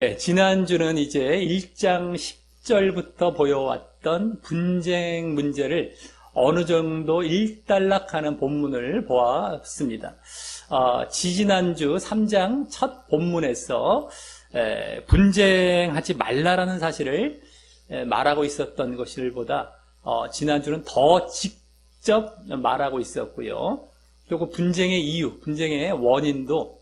네, 지난주는 이제 1장 10절부터 보여왔던 분쟁 문제를 어느 정도 일단락하는 본문을 보았습니다. 지지난주 3장 첫 본문에서 분쟁하지 말라라는 사실을 말하고 있었던 것일보다 지난주는 더 직접 말하고 있었고요. 그리고 분쟁의 이유, 분쟁의 원인도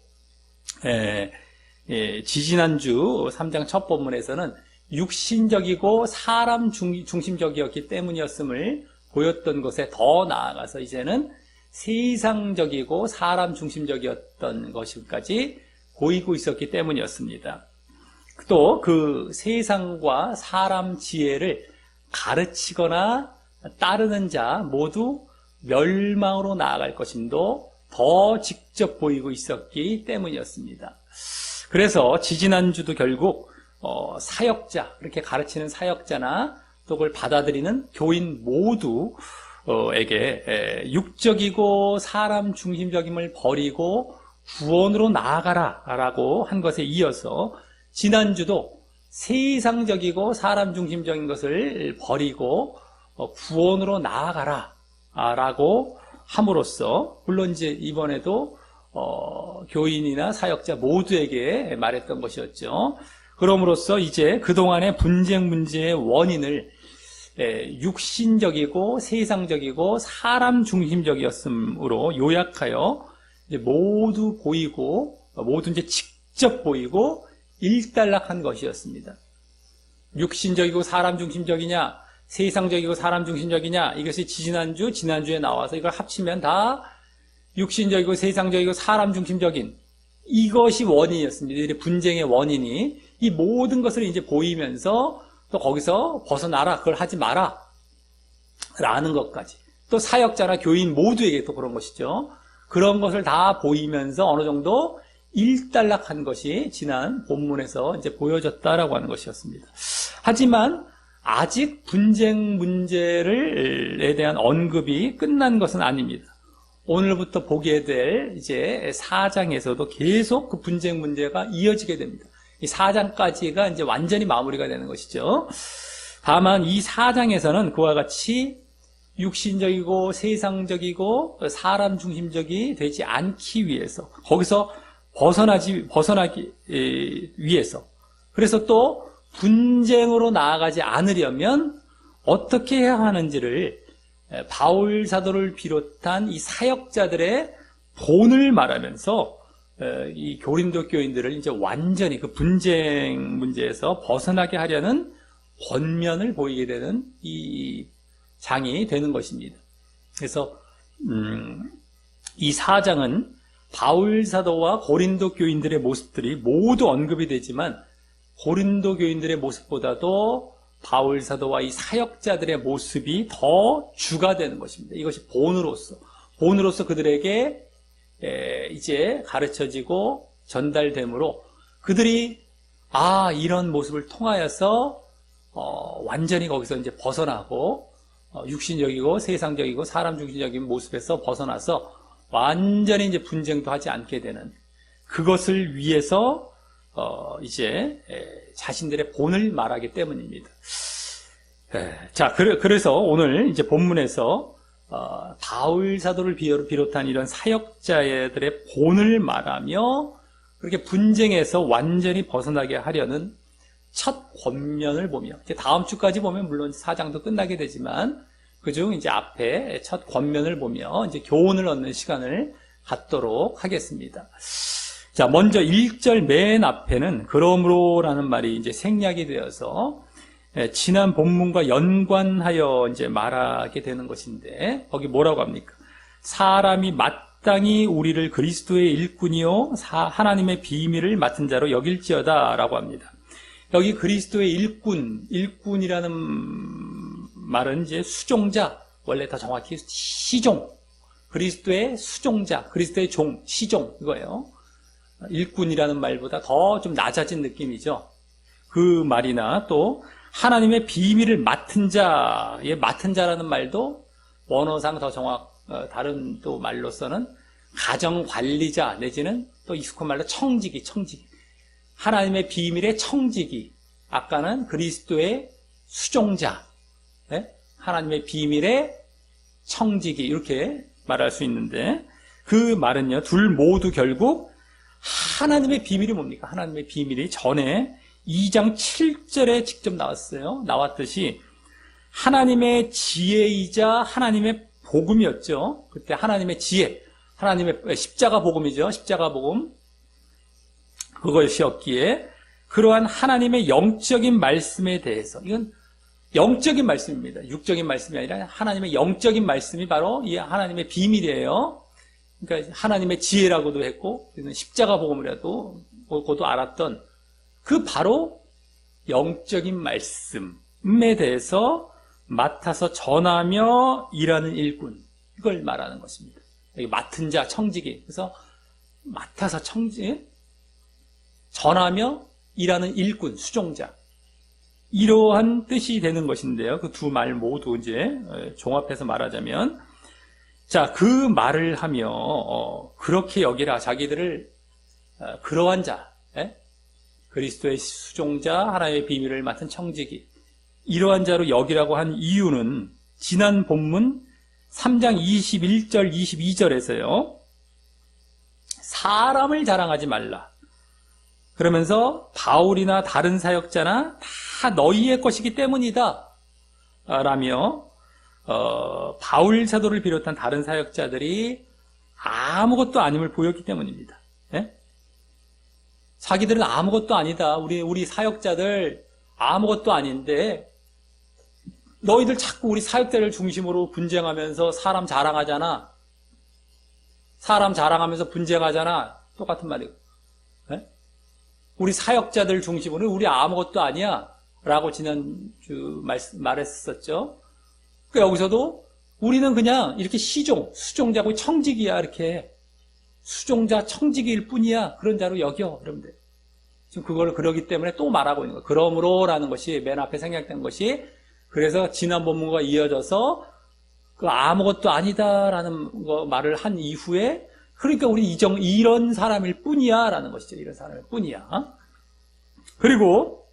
지지난주 3장 첫 본문에서는 육신적이고 사람 중심적이었기 때문이었음을 보였던 것에 더 나아가서 이제는 세상적이고 사람 중심적이었던 것까지 보이고 있었기 때문이었습니다. 또 그 세상과 사람 지혜를 가르치거나 따르는 자 모두 멸망으로 나아갈 것임도 더 직접 보이고 있었기 때문이었습니다. 그래서 지지난주도 결국 사역자, 그렇게 가르치는 사역자나 또 그걸 받아들이는 교인 모두에게 육적이고 사람 중심적임을 버리고 구원으로 나아가라 라고 한 것에 이어서 지난주도 세상적이고 사람 중심적인 것을 버리고 구원으로 나아가라 라고 함으로써, 물론 이제 이번에도 교인이나 사역자 모두에게 말했던 것이었죠. 그럼으로써 이제 그동안의 분쟁 문제의 원인을 육신적이고 세상적이고 사람 중심적이었으므로 요약하여 이제 모두 보이고, 모두 이제 직접 보이고 일단락한 것이었습니다. 육신적이고 사람 중심적이냐, 세상적이고 사람 중심적이냐, 이것이 지난주에 나와서 이걸 합치면 다 육신적이고 세상적이고 사람 중심적인 이것이 원인이었습니다. 이 분쟁의 원인이 이 모든 것을 이제 보이면서 또 거기서 벗어나라, 그걸 하지 마라 라는 것까지, 또 사역자나 교인 모두에게 또 그런 것이죠. 그런 것을 다 보이면서 어느 정도 일단락한 것이 지난 본문에서 이제 보여졌다라고 하는 것이었습니다. 하지만 아직 분쟁 문제에 대한 언급이 끝난 것은 아닙니다. 오늘부터 보게 될 이제 4장에서도 계속 그 분쟁 문제가 이어지게 됩니다. 이 4장까지가 이제 완전히 마무리가 되는 것이죠. 다만 이 4장에서는 그와 같이 육신적이고 세상적이고 사람 중심적이 되지 않기 위해서, 거기서 벗어나기 위해서, 그래서 또 분쟁으로 나아가지 않으려면 어떻게 해야 하는지를 바울 사도를 비롯한 이 사역자들의 본을 말하면서 이 고린도 교인들을 이제 완전히 그 분쟁 문제에서 벗어나게 하려는 권면을 보이게 되는 이 장이 되는 것입니다. 그래서 이 4장은 바울 사도와 고린도 교인들의 모습들이 모두 언급이 되지만 고린도 교인들의 모습보다도 바울 사도와 이 사역자들의 모습이 더 주가 되는 것입니다. 이것이 본으로서 그들에게 이제 가르쳐지고 전달되므로 그들이 이런 모습을 통하여서 완전히 거기서 이제 벗어나고 육신적이고 세상적이고 사람 중심적인 모습에서 벗어나서 완전히 이제 분쟁도 하지 않게 되는, 그것을 위해서 이제 자신들의 본을 말하기 때문입니다. 자, 그래서 오늘 이제 본문에서 바울 사도를 비롯한 이런 사역자들의 본을 말하며 그렇게 분쟁에서 완전히 벗어나게 하려는 첫 권면을 보며, 이제 다음 주까지 보면 물론 4장도 끝나게 되지만 그중 이제 앞에 첫 권면을 보며 이제 교훈을 얻는 시간을 갖도록 하겠습니다. 자, 먼저 1절 맨 앞에는 그러므로라는 말이 이제 생략이 되어서 지난 본문과 연관하여 이제 말하게 되는 것인데, 거기 뭐라고 합니까? 사람이 마땅히 우리를 그리스도의 일꾼이요 하나님의 비밀을 맡은 자로 여길지어다 라고 합니다. 여기 그리스도의 일꾼이라는 말은 이제 수종자, 원래 더 정확히 시종, 그리스도의 수종자, 그리스도의 종, 시종, 이거예요. 일꾼이라는 말보다 더 좀 낮아진 느낌이죠. 그 말이나 또 하나님의 비밀을 맡은 자의 맡은 자라는 말도 원어상 더 다른 또 말로서는 가정관리자 내지는 또 익숙한 말로 청지기. 하나님의 비밀의 청지기, 아까는 그리스도의 수종자, 네? 하나님의 비밀의 청지기 이렇게 말할 수 있는데 그 말은요, 둘 모두 결국 하나님의 비밀이 뭡니까? 하나님의 비밀이 전에 2장 7절에 직접 나왔듯이 하나님의 지혜이자 하나님의 복음이었죠. 그때 하나님의 지혜, 하나님의 십자가 복음이죠. 십자가 복음. 그것이었기에 그러한 하나님의 영적인 말씀에 대해서, 이건 영적인 말씀입니다. 육적인 말씀이 아니라 하나님의 영적인 말씀이 바로 이 하나님의 비밀이에요. 그러니까 하나님의 지혜라고도 했고 십자가 복음이라도 고도 알았던 그 바로 영적인 말씀에 대해서 맡아서 전하며 일하는 일꾼, 이걸 말하는 것입니다. 여기 맡은 자, 청지기. 그래서 맡아서 전하며 일하는 일꾼, 수종자. 이러한 뜻이 되는 것인데요. 그 두 말 모두 이제 종합해서 말하자면, 자, 그 말을 하며 그렇게 여기라, 자기들을 그러한 자, 그리스도의 수종자, 하나님의 비밀을 맡은 청지기, 이러한 자로 여기라고 한 이유는 지난 본문 3장 21절 22절에서요. 사람을 자랑하지 말라. 그러면서 바울이나 다른 사역자나 다 너희의 것이기 때문이다 라며 바울 사도를 비롯한 다른 사역자들이 아무것도 아님을 보였기 때문입니다. 예? 자기들은 아무것도 아니다. 우리 사역자들 아무것도 아닌데 너희들 자꾸 우리 사역자를 중심으로 분쟁하면서 사람 자랑하잖아. 사람 자랑하면서 분쟁하잖아. 똑같은 말이고. 예? 우리 사역자들 중심으로 우리 아무것도 아니야 라고 지난주 말했었죠. 그러니까 여기서도 우리는 그냥 이렇게 수종자고 청지기야, 이렇게 수종자 청지기일 뿐이야, 그런 자로 여겨, 여러분들. 지금 그걸 그러기 때문에 또 말하고 있는 거예요. 그러므로 라는 것이 맨 앞에 생략된 것이, 그래서 지난 본문과 이어져서 그 아무것도 아니다라는 거 말을 한 이후에, 그러니까 우리 이런 사람일 뿐이야 라는 것이죠. 이런 사람일 뿐이야. 그리고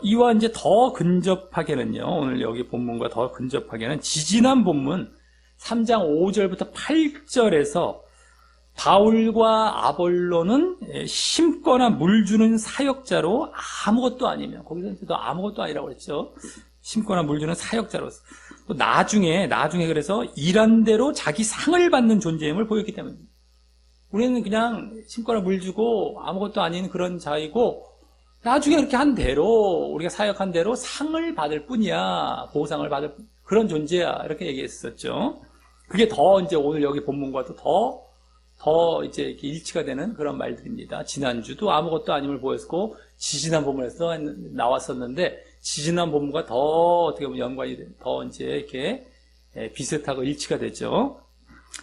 이와 이제 더 근접하게는요, 오늘 여기 본문과 더 근접하게는 지지난 본문 3장 5절부터 8절에서 바울과 아볼로는 심거나 물 주는 사역자로 아무것도 아니면, 거기서 아무것도 아니라고 그랬죠. 심거나 물 주는 사역자로서. 또 나중에 그래서 일한 대로 자기 상을 받는 존재임을 보였기 때문입니다. 우리는 그냥 심거나 물 주고 아무것도 아닌 그런 자이고, 나중에 그렇게 한 대로, 우리가 사역한 대로 상을 받을 뿐이야. 보상을 받을 그런 존재야. 이렇게 얘기했었죠. 그게 더 이제 오늘 여기 본문과도 더 이제 이렇게 일치가 되는 그런 말들입니다. 지난주도 아무것도 아님을 보였고, 지지난 본문에서 나왔었는데, 지지난 본문과 더 어떻게 보면 연관이 더 이제 이렇게 비슷하고 일치가 되죠.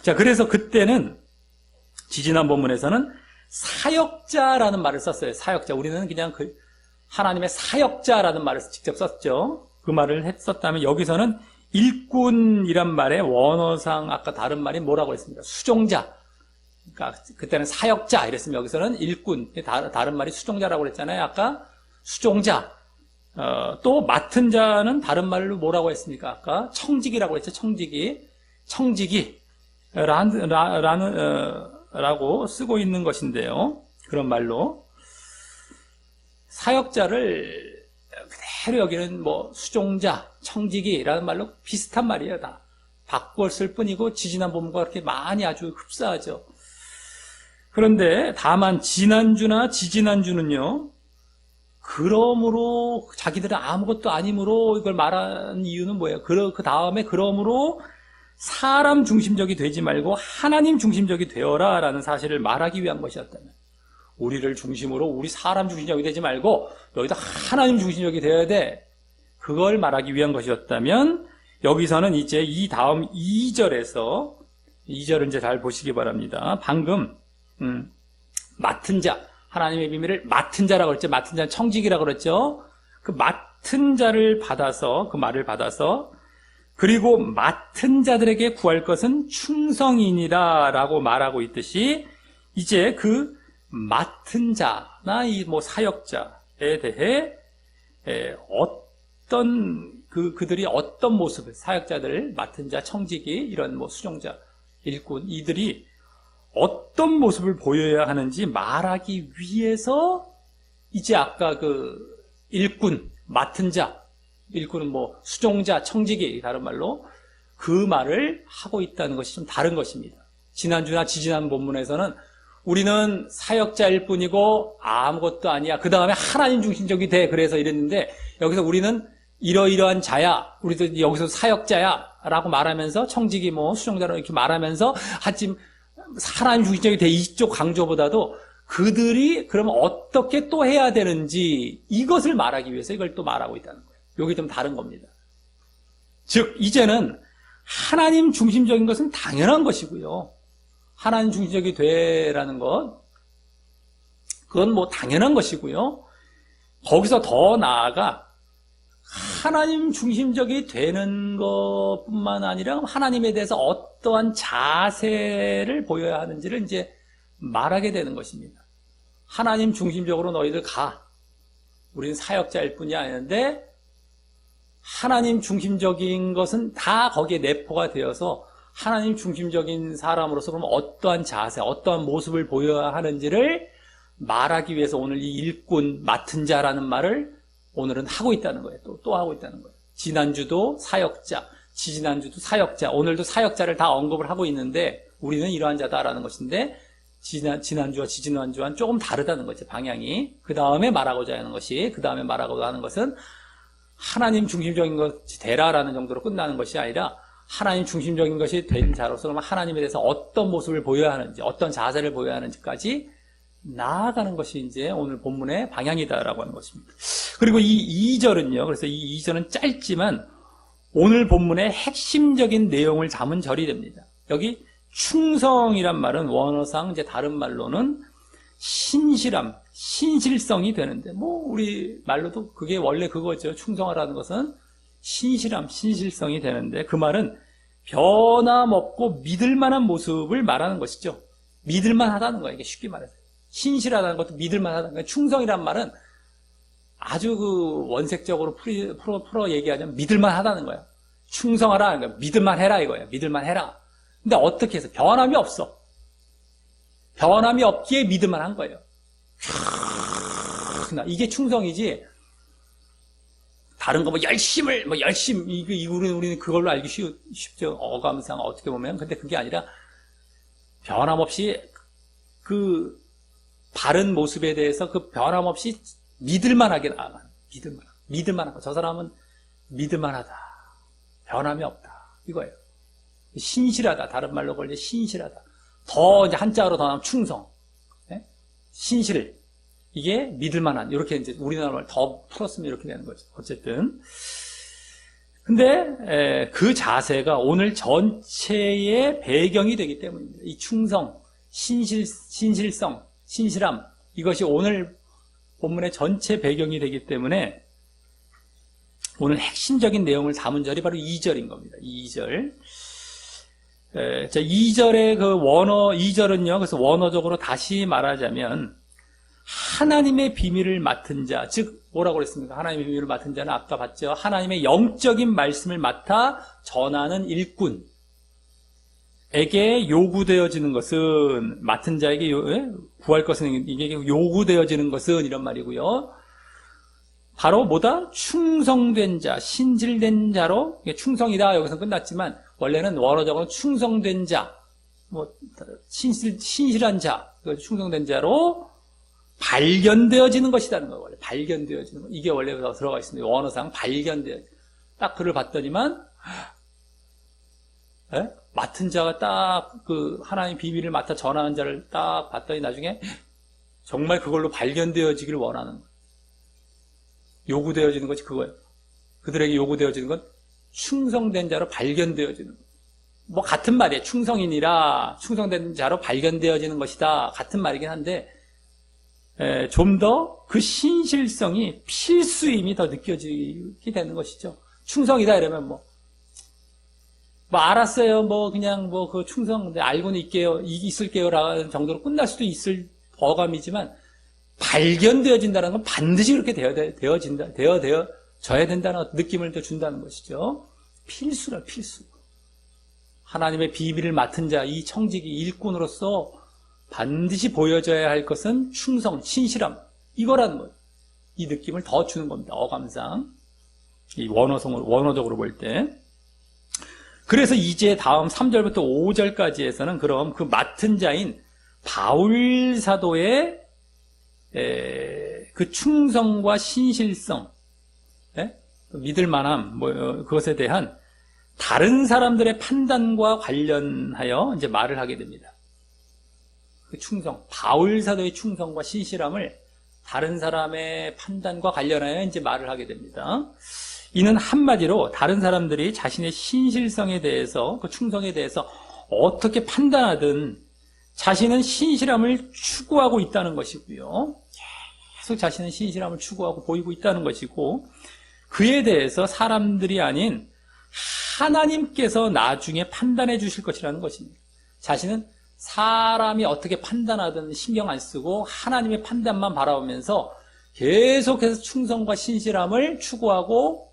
자, 그래서 그때는 지지난 본문에서는 사역자라는 말을 썼어요. 사역자. 우리는 그냥 하나님의 사역자라는 말을 직접 썼죠. 그 말을 했었다면 여기서는 일꾼이란 말의 원어상 아까 다른 말이 뭐라고 했습니까? 수종자. 그러니까 그때는 사역자 이랬으면 여기서는 일꾼. 다른 말이 수종자라고 그랬잖아요. 아까 수종자. 또 맡은 자는 다른 말로 뭐라고 했습니까? 아까 청지기라고 했죠. 청지기. 라고 쓰고 있는 것인데요. 그런 말로 사역자를 그대로 여기는 뭐 수종자, 청지기라는 말로 비슷한 말이에요. 다 바꿨을 뿐이고 지지난 본문과 그렇게 많이 아주 흡사하죠. 그런데 다만 지난주나 지지난주는요, 그러므로 자기들은 아무것도 아니므로 이걸 말한 이유는 뭐예요? 그 다음에 그러므로 사람 중심적이 되지 말고 하나님 중심적이 되어라 라는 사실을 말하기 위한 것이었다면, 우리를 중심으로 우리 사람 중심적이 되지 말고 여기다 하나님 중심적이 되어야 돼, 그걸 말하기 위한 것이었다면, 여기서는 이제 이 다음 2절에서 2절을 이제 잘 보시기 바랍니다. 방금 맡은 자, 하나님의 비밀을 맡은 자라고 그랬죠. 맡은 자는 청지기라고 그랬죠. 그 맡은 자를 받아서, 그 말을 받아서, 그리고 맡은 자들에게 구할 것은 충성이니라 라고 말하고 있듯이, 이제 그 맡은 자나 이 뭐 사역자에 대해 어떤 그들이 어떤 모습을, 사역자들, 맡은 자, 청지기, 이런 뭐 수종자, 일꾼, 이들이 어떤 모습을 보여야 하는지 말하기 위해서 이제 아까 그 일꾼, 맡은 자, 일꾼은 뭐 수종자, 청지기, 다른 말로 그 말을 하고 있다는 것이 좀 다른 것입니다. 지난주나 지지난 본문에서는 우리는 사역자일 뿐이고 아무것도 아니야. 그 다음에 하나님 중심적이 돼. 그래서 이랬는데 여기서 우리는 이러이러한 자야. 우리도 여기서 사역자야. 라고 말하면서 청지기 뭐 수종자로 이렇게 말하면서 하여튼 하나님 중심적이 돼. 이쪽 강조보다도 그들이 그러면 어떻게 또 해야 되는지 이것을 말하기 위해서 이걸 또 말하고 있다는 거예요. 여기 좀 다른 겁니다. 즉 이제는 하나님 중심적인 것은 당연한 것이고요. 하나님 중심적이 되라는 것, 그건 뭐 당연한 것이고요. 거기서 더 나아가 하나님 중심적이 되는 것뿐만 아니라 하나님에 대해서 어떠한 자세를 보여야 하는지를 이제 말하게 되는 것입니다. 하나님 중심적으로 너희들 가. 우리는 사역자일 뿐이 아닌데 하나님 중심적인 것은 다 거기에 내포가 되어서 하나님 중심적인 사람으로서 그럼 어떠한 자세, 어떠한 모습을 보여야 하는지를 말하기 위해서 오늘 이 일꾼, 맡은 자라는 말을 오늘은 하고 있다는 거예요. 또 하고 있다는 거예요. 지난주도 사역자, 지지난주도 사역자, 오늘도 사역자를 다 언급을 하고 있는데 우리는 이러한 자다라는 것인데 지난주와 지지난주와는 조금 다르다는 거죠. 방향이. 그 다음에 말하고자 하는 것이, 그 다음에 말하고자 하는 것은 하나님 중심적인 것이 되라라는 정도로 끝나는 것이 아니라 하나님 중심적인 것이 된 자로서 그러면 하나님에 대해서 어떤 모습을 보여야 하는지, 어떤 자세를 보여야 하는지까지 나아가는 것이 이제 오늘 본문의 방향이다라고 하는 것입니다. 그리고 이 2절은요, 그래서 이 2절은 짧지만 오늘 본문의 핵심적인 내용을 담은 절이 됩니다. 여기 충성이란 말은 원어상 이제 다른 말로는 신실함, 신실성이 되는데, 뭐, 우리 말로도 그게 원래 그거죠. 충성하라는 것은 신실함, 신실성이 되는데, 그 말은 변함없고 믿을만한 모습을 말하는 것이죠. 믿을만하다는 거예요. 이게 쉽게 말해서. 신실하다는 것도 믿을만하다는 거예요. 충성이란 말은 아주 그 원색적으로 풀어 얘기하자면 믿을만하다는 거예요. 충성하라, 그러니까 믿을만해라 이거예요. 믿을만해라. 근데 어떻게 해서? 변함이 없어. 변함이 없기에 믿을만한 거예요. 이게 충성이지. 다른 거 뭐 우리는 그걸로 알기 쉽죠. 어감상 어떻게 보면. 근데 그게 아니라 변함없이 그 바른 모습에 대해서 그 변함없이 믿을만하게 나아가는. 믿을만하고 저 사람은 믿을만하다. 변함이 없다. 이거예요. 신실하다. 다른 말로 걸려 신실하다. 더 이제 한자로 더 나오면 충성, 신실, 이게 믿을만한, 이렇게 이제 우리나라 말 더 풀었으면 이렇게 되는 거죠. 어쨌든. 근데 그 자세가 오늘 전체의 배경이 되기 때문입니다. 이 충성, 신실성, 신실함, 이것이 오늘 본문의 전체 배경이 되기 때문에 오늘 핵심적인 내용을 담은 절이 바로 2절인 겁니다. 2절. 자, 2절의 그 2절은요, 그래서 원어적으로 다시 말하자면, 하나님의 비밀을 맡은 자, 즉, 뭐라고 그랬습니까? 하나님의 비밀을 맡은 자는 아까 봤죠? 하나님의 영적인 말씀을 맡아 전하는 일꾼에게 요구되어지는 것은, 맡은 자에게 구할 것은, 이게 요구되어지는 것은, 이런 말이고요. 바로 뭐다? 충성된 자, 신실된 자로, 충성이다, 여기서 끝났지만, 원래는 원어적으로 충성된 자, 뭐 신실한 자, 충성된 자로 발견되어지는 것이라는 거예요. 원래 발견되어지는 것. 이게 원래 들어가 있습니다. 원어상 발견되어. 딱 글을 봤더니만 맡은 자가 딱 그 하나님 비밀을 맡아 전하는 자를 딱 봤더니 나중에 정말 그걸로 발견되어지기를 원하는 거예요. 요구되어지는 것이 그거예요. 그들에게 요구되어지는 건 충성된 자로 발견되어지는 것. 뭐 같은 말이에요. 충성인이라 충성된 자로 발견되어지는 것이다. 같은 말이긴 한데 좀 더 그 신실성이 필수임이 더 느껴지게 되는 것이죠. 충성이다 이러면 뭐 알았어요. 뭐 그냥 뭐 그 충성 알고는 있을게요 라는 정도로 끝날 수도 있을 어감이지만 발견되어진다는 건 반드시 그렇게 되어져야 된다는 느낌을 더 준다는 것이죠. 필수라, 필수. 하나님의 비밀을 맡은 자, 이 청지기 일꾼으로서 반드시 보여져야 할 것은 충성, 신실함, 이거라는 거예요. 이 느낌을 더 주는 겁니다. 어감상. 이 원어적으로 볼 때. 그래서 이제 다음 3절부터 5절까지에서는 그럼 그 맡은 자인 바울 사도의 그 충성과 신실성, 믿을 만함, 그것에 대한 다른 사람들의 판단과 관련하여 이제 말을 하게 됩니다. 그 충성, 바울 사도의 충성과 신실함을 다른 사람의 판단과 관련하여 이제 말을 하게 됩니다. 이는 한마디로 다른 사람들이 자신의 신실성에 대해서, 그 충성에 대해서 어떻게 판단하든 자신은 신실함을 추구하고 있다는 것이고요. 계속 자신은 신실함을 추구하고 보이고 있다는 것이고, 그에 대해서 사람들이 아닌 하나님께서 나중에 판단해 주실 것이라는 것입니다. 자신은 사람이 어떻게 판단하든 신경 안 쓰고 하나님의 판단만 바라보면서 계속해서 충성과 신실함을 추구하고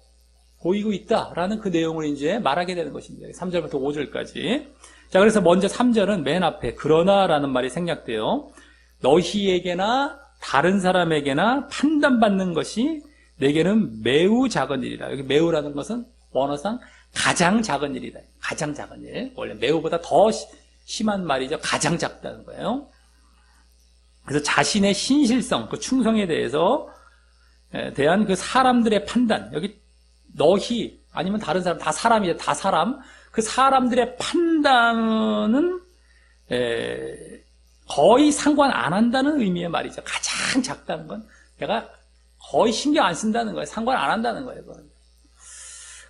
보이고 있다라는 그 내용을 이제 말하게 되는 것입니다. 3절부터 5절까지. 자, 그래서 먼저 3절은 맨 앞에 그러나라는 말이 생략돼요. 너희에게나 다른 사람에게나 판단받는 것이 내게는 매우 작은 일이다. 여기 매우라는 것은 원어상 가장 작은 일이다. 가장 작은 일. 원래 매우보다 더 심한 말이죠. 가장 작다는 거예요. 그래서 자신의 신실성, 그 충성에 대한 그 사람들의 판단, 여기 너희 아니면 다른 사람, 다 사람이죠. 다 사람. 그 사람들의 판단은 거의 상관 안 한다는 의미의 말이죠. 가장 작다는 건 내가 거의 신경 안 쓴다는 거예요. 상관 안 한다는 거예요.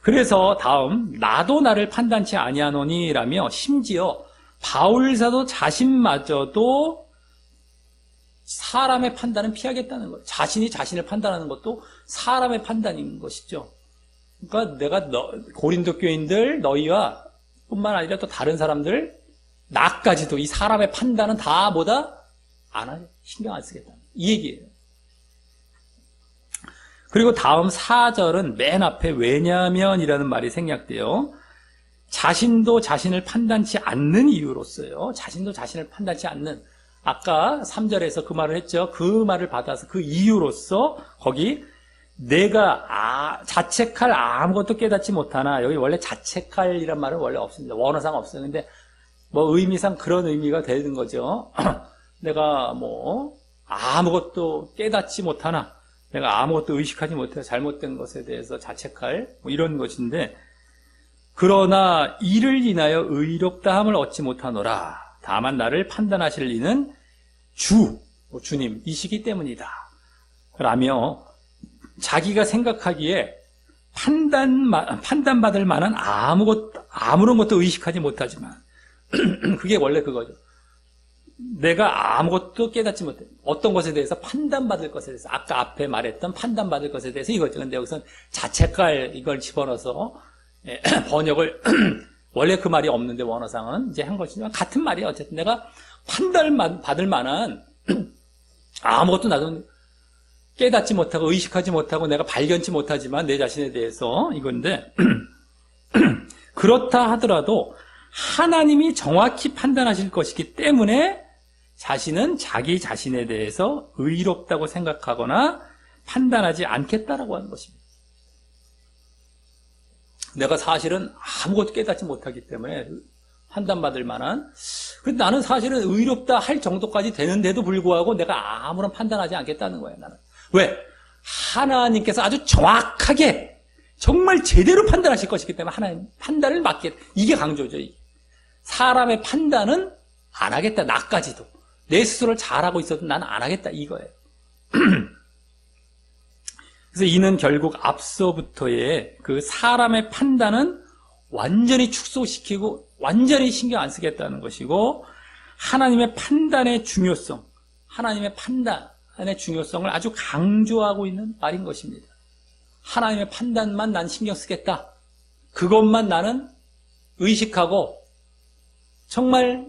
그래서 다음 나도 나를 판단치 아니하노니라며 심지어 바울사도 자신마저도 사람의 판단은 피하겠다는 거예요. 자신이 자신을 판단하는 것도 사람의 판단인 것이죠. 그러니까 내가 고린도 교인들 너희와 뿐만 아니라 또 다른 사람들 나까지도 이 사람의 판단은 다 뭐다? 신경 안 쓰겠다. 이 얘기예요. 그리고 다음 4절은 맨 앞에 왜냐면이라는 말이 생략돼요. 자신도 자신을 판단치 않는 이유로서요. 자신도 자신을 판단치 않는, 아까 3절에서 그 말을 했죠. 그 말을 받아서 그 이유로서 거기 내가 자책할 아무것도 깨닫지 못하나, 여기 원래 자책할이란 말은 원래 없습니다. 원어상 없어요. 근데 뭐 의미상 그런 의미가 되는 거죠. 내가 뭐 아무것도 깨닫지 못하나, 내가 아무것도 의식하지 못해 잘못된 것에 대해서 자책할 뭐 이런 것인데, 그러나 이를 인하여 의롭다함을 얻지 못하노라. 다만 나를 판단하실 이는 주님이시기 때문이다. 라며 자기가 생각하기에 판단받을 만한 아무런 것도 의식하지 못하지만 그게 원래 그거죠. 내가 아무것도 깨닫지 못해. 어떤 것에 대해서 판단받을 것에 대해서, 아까 앞에 말했던 판단받을 것에 대해서 이거죠. 근데 여기서 자책할 이걸 집어넣어서 번역을 원래 그 말이 없는데 원어상은 이제 한 것이지만 같은 말이에요. 어쨌든 내가 판단받을 만한 아무것도 나도 깨닫지 못하고 의식하지 못하고 내가 발견치 못하지만 내 자신에 대해서 이건데 그렇다 하더라도 하나님이 정확히 판단하실 것이기 때문에 자신은 자기 자신에 대해서 의롭다고 생각하거나 판단하지 않겠다라고 하는 것입니다. 내가 사실은 아무것도 깨닫지 못하기 때문에 판단받을 만한, 그런데 나는 사실은 의롭다 할 정도까지 되는데도 불구하고 내가 아무런 판단하지 않겠다는 거예요. 나는. 왜? 하나님께서 아주 정확하게 정말 제대로 판단하실 것이기 때문에 하나님 판단을 맡겠다. 이게 강조죠. 이게. 사람의 판단은 안 하겠다. 나까지도. 내 스스로를 잘하고 있어도 나는 안 하겠다. 이거예요. 그래서 이는 결국 앞서부터의 그 사람의 판단은 완전히 축소시키고 완전히 신경 안 쓰겠다는 것이고, 하나님의 판단의 중요성, 하나님의 판단의 중요성을 아주 강조하고 있는 말인 것입니다. 하나님의 판단만 난 신경 쓰겠다. 그것만 나는 의식하고 정말